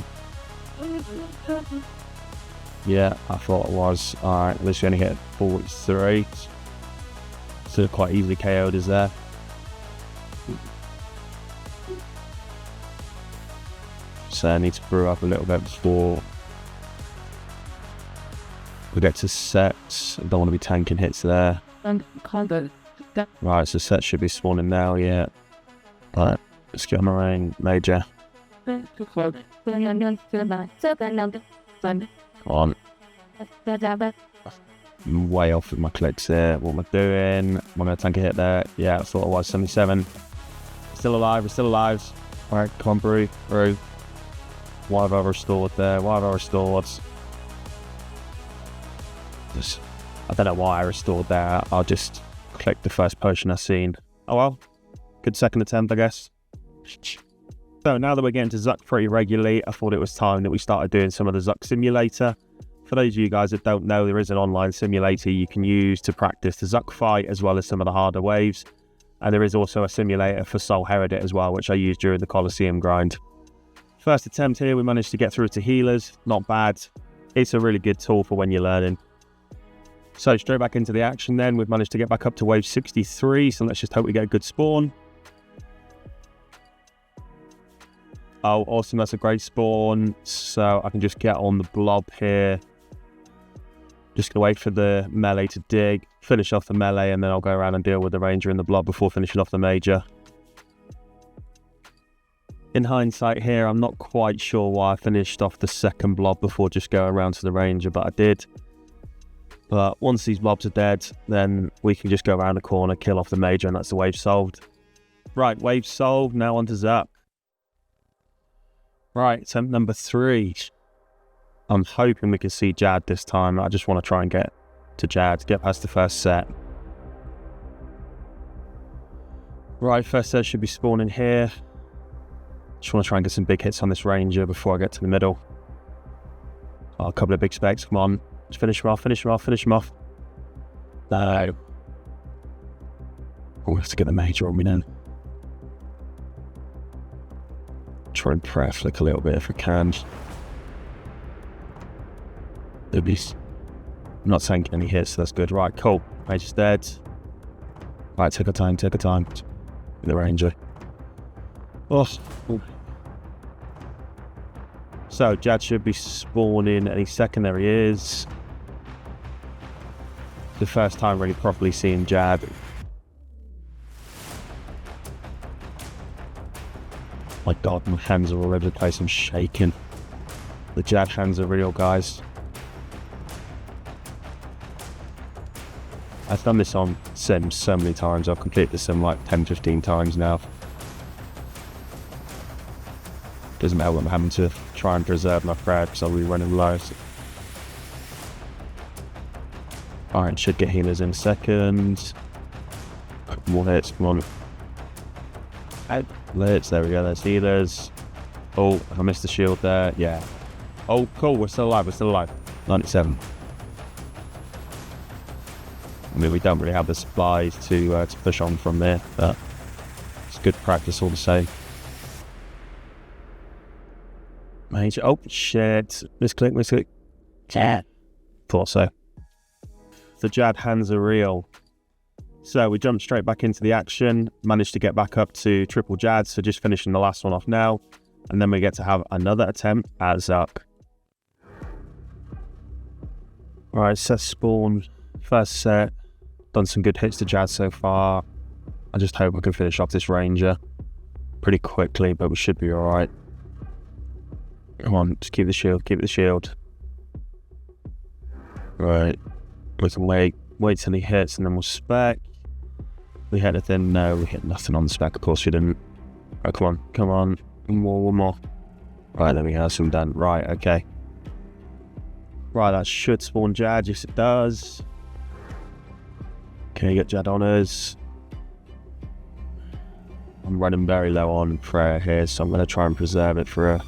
Yeah, I thought it was. Alright, at least we only hit 43. So quite easily KO'd us there. So I need to brew up a little bit before we get to sets. I don't want to be tanking hits there. Right, so set should be spawning now, yeah. Right, let's get on the rain, major. On. I'm way off with my clicks here. What am I doing? Am I going to tank a hit there? Yeah, I thought I was. 77. Still alive, we're still alive. Alright, come on, brew. Why have I restored there? Why have I restored? I don't know why I restored there. I'll just clicked the first potion I seen. Oh well, good second attempt, I guess. So now that we're getting to Zuck pretty regularly, I thought it was time that we started doing some of the Zuck simulator. For those of you guys that don't know, there is an online simulator you can use to practice the Zuck fight as well as some of the harder waves. And there is also a simulator for Soul Heredit as well, which I used during the Coliseum grind. First attempt here, we managed to get through to healers. Not bad. It's a really good tool for when you're learning. So straight back into the action then. We've managed to get back up to wave 63, so let's just hope we get a good spawn. Oh, awesome, that's a great spawn. So I can just get on the blob here. Just gonna wait for the melee to dig, finish off the melee, and then I'll go around and deal with the ranger and the blob before finishing off the major. In hindsight here, I'm not quite sure why I finished off the second blob before just going around to the ranger, but I did. But once these blobs are dead, then we can just go around the corner, kill off the major, and that's the wave solved. Right, wave solved, now on to Zuck. Right, attempt number 3. I'm hoping we can see Jad this time. I just want to try and get to Jad, get past the first set. Right, first set should be spawning here. Just want to try and get some big hits on this ranger before I get to the middle. Oh, a couple of big specs, come on. Just finish him off, finish him off, finish him off. No. Oh, we have to get the major on me now. Try and prayer flick a little bit if I can. I'm not taking any hits, so that's good. Right, cool. Major's dead. Right, take our time, take our time. The ranger. Oh. So, Jad should be spawning any second. There he is. The first time really properly seeing Jad. My god, my hands are all over the place. I'm shaking. The Jad hands are real, guys. I've done this on Sims so many times. I've completed the Sim like 10-15 times now. Doesn't matter what I'm having to try and preserve my crowd because I'll be running low. Alright, should get healers in a second. More hits, come on. Outlets, there we go, there's healers. Oh, I missed the shield there, yeah. Oh, cool, we're still alive, we're still alive. 97. I mean, we don't really have the supplies to push on from there, but it's good practice all the same. Major, oh shit, misclick, misclick. Yeah. Thought so. The Jad hands are real. So we jumped straight back into the action, managed to get back up to triple Jad, so just finishing the last one off now, and then we get to have another attempt at Zuck. Alright, set spawn, first set, done some good hits to Jad so far. I just hope I can finish off this ranger pretty quickly, but we should be alright. Come on, just keep the shield, keep the shield. Right, we can wait till he hits and then we'll spec. We hit anything? No, we hit nothing on the spec, of course we didn't. Right, come on, come on, one more. Right, there we go, that's him done. Right, okay. Right, that should spawn Jad, yes it does. Okay, get Jad on us. I'm running very low on prayer here, so I'm going to try and preserve it for a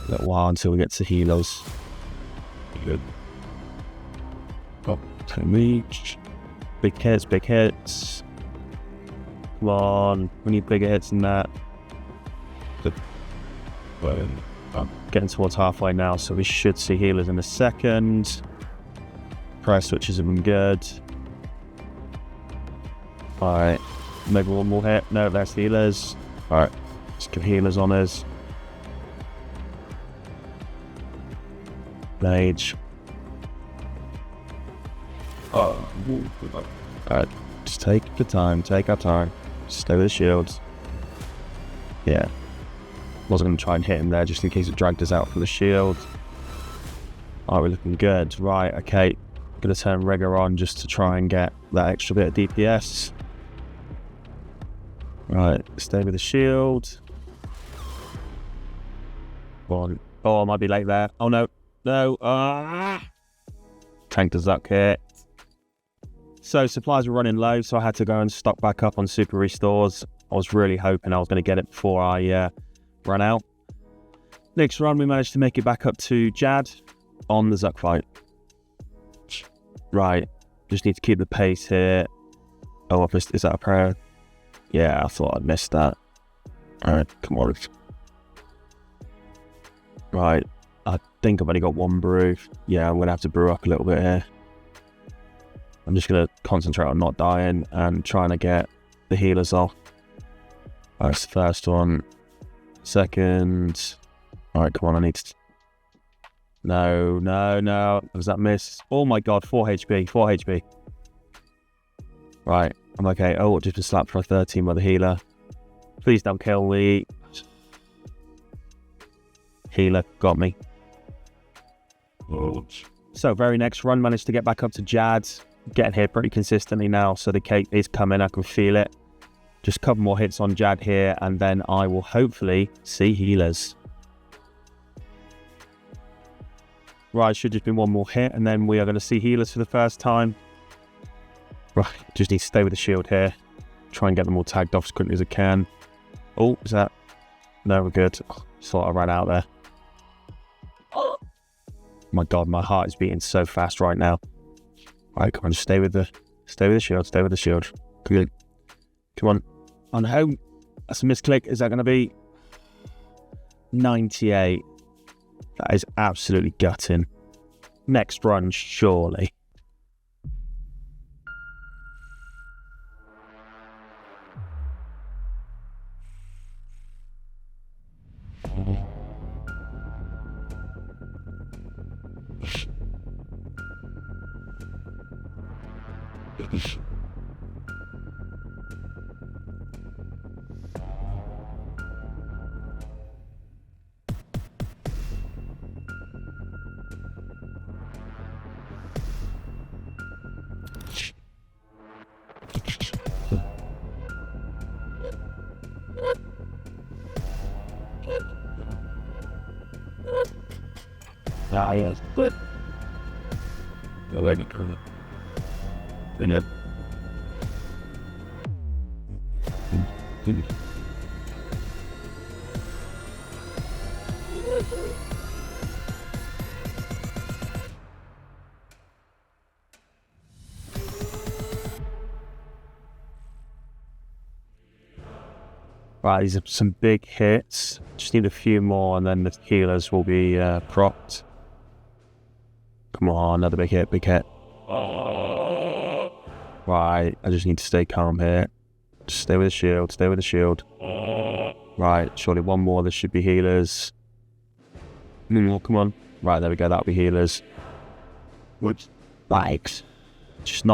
little while until we get to healers. Good. Oh, don't reach. Big hits, big hits. Come on, we need bigger hits than that. Good. I'm getting towards halfway now, so we should see healers in a second. Prayer switches have been good. Alright, maybe one more hit. No, that's healers. Alright, let's get healers on us. Mage. Oh. Alright, just take the time, take our time. Just stay with the shields. Yeah. Wasn't going to try and hit him there just in case it dragged us out from the shield. Alright, we're looking good. Right, okay. Going to turn Regger on just to try and get that extra bit of DPS. Right, stay with the shield. Go on. Oh, I might be late there. Oh no. No. Ah! Tank to Zuck here. So supplies were running low, so I had to go and stock back up on super restores. I was really hoping I was going to get it before I ran out. Next run, we managed to make it back up to Jad on the Zuck fight. Right, just need to keep the pace here. Oh, I missed, is that a prayer? Yeah, I thought I'd missed that. Alright, come on. Right, I think I've only got one brew. Yeah, I'm going to have to brew up a little bit here. I'm just going to concentrate on not dying and trying to get the healers off. That's the first one. Second. Alright, come on, I need to... No. Was that miss? Oh my god, 4 HP, 4 HP. Right, I'm okay. Oh, just been slapped for a 13 by the healer. Please don't kill me. Healer got me. So, very next run, managed to get back up to Jad. Getting here pretty consistently now, so the cake is coming, I can feel it. Just a couple more hits on Jad here, and then I will hopefully see healers. Right, should just been one more hit, and then we are going to see healers for the first time. Right, just need to stay with the shield here. Try and get them all tagged off as quickly as I can. Oh, is that... No, we're good. Just thought I ran out there. My god, my heart is beating so fast right now. Right, come on, just stay with the shield, stay with the shield. Good. Come on. On home. That's a misclick. Is that going to be 98? That is absolutely gutting. Next run, surely. Ah, yes. Good. I like it. Good. Good. Right, these are some big hits. Just need a few more and then the healers will be propped. Come on, another big hit, big hit. Right, I just need to stay calm here. Just stay with the shield, stay with the shield. Right, surely one more, this should be healers. Come on. Right, there we go, that'll be healers. Whoops. Bags. Just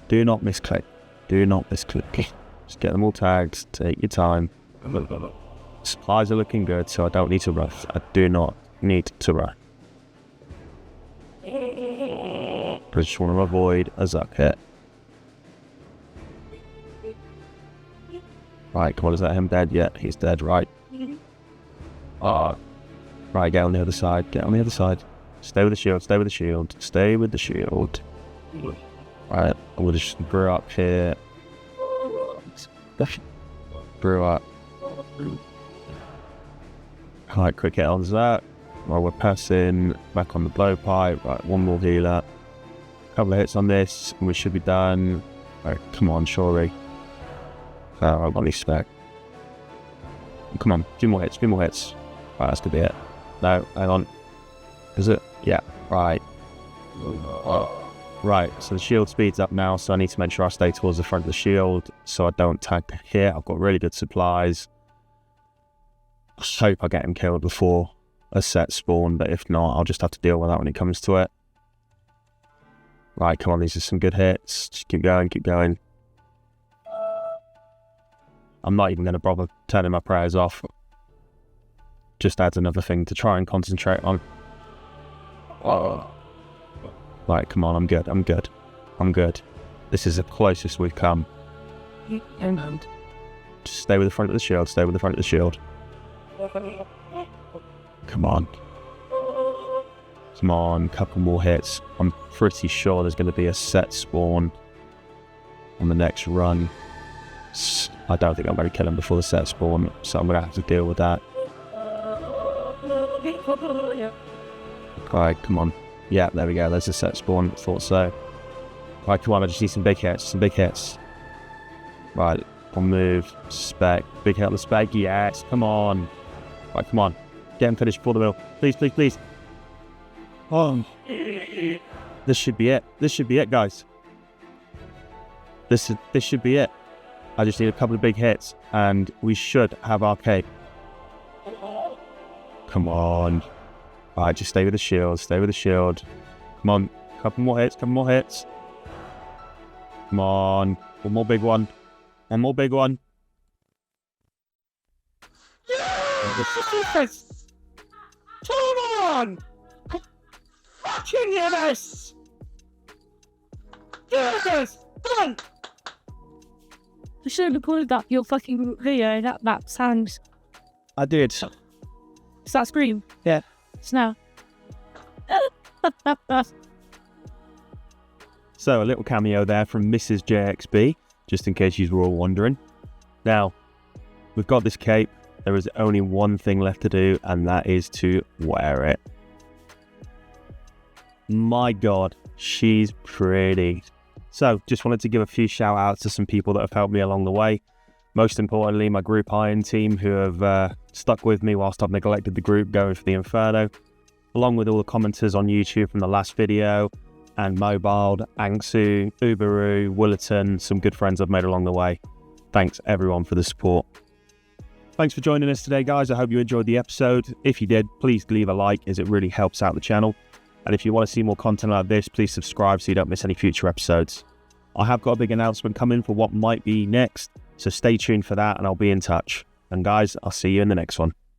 do not misclick. Do not misclick. Just get them all tagged, take your time. Supplies are looking good, so I don't need to rush. I do not need to rush. I just want to avoid a Zuck hit. Right, come on, is that him dead? Yeah, he's dead, right. Right, get on the other side, get on the other side. Stay with the shield, stay with the shield, stay with the shield. Right, we'll just brew up here. Brew up. Right, quick hit on that. While we're passing back on the blowpipe. Right, one more healer. Couple of hits on this, and we should be done. Right, come on, surely. Oh, I got any spec. Come on, few more hits, few more hits. Right, that's gonna be it. No, hang on. Is it? Yeah, right. Right, so the shield speeds up now, so I need to make sure I stay towards the front of the shield so I don't tag here. I've got really good supplies. I hope I get him killed before a set spawn, but if not, I'll just have to deal with that when it comes to it. Right, come on, these are some good hits. Just keep going, keep going. I'm not even going to bother turning my prayers off. Just adds another thing to try and concentrate on. Right, come on, I'm good, I'm good. I'm good. This is the closest we've come. Just stay with the front of the shield, stay with the front of the shield. Come on. Come on, couple more hits. I'm pretty sure there's going to be a set spawn. on the next run. I don't think I'm going to kill him before the set spawn, so I'm going to have to deal with that. Alright, come on. Yeah, there we go. There's a set spawn. Thought so. Alright, come on. I just need some big hits. Some big hits. Right, one move. Spec. Big hit on the spec. Yes, come on. Right, come on. Get him finished before the middle. Please, please, please. Oh. This should be it. This should be it, guys. This should be it. I just need a couple of big hits, and we should have our cape. Come on. Alright, just stay with the shield. Stay with the shield. Come on. Couple more hits. Couple more hits. Come on. One more big one. One more big one. Yes! Come on! Fucking yes! Yes! Come on! I should have recorded that your fucking video. That sounds. I did. Is that scream? Yeah. It's now. So, a little cameo there from Mrs. JXB, just in case you were all wondering. Now, we've got this cape. There is only one thing left to do, and that is to wear it. My God, she's pretty. So, just wanted to give a few shout outs to some people that have helped me along the way. Most importantly, my group Iron team who have stuck with me whilst I've neglected the group going for the Inferno. Along with all the commenters on YouTube from the last video, and Mobile, Angsu, Uberu, Willerton, some good friends I've made along the way. Thanks everyone for the support. Thanks for joining us today, guys. I hope you enjoyed the episode. If you did, please leave a like as it really helps out the channel. And if you want to see more content like this, please subscribe so you don't miss any future episodes. I have got a big announcement coming for what might be next, so stay tuned for that and I'll be in touch. And guys, I'll see you in the next one.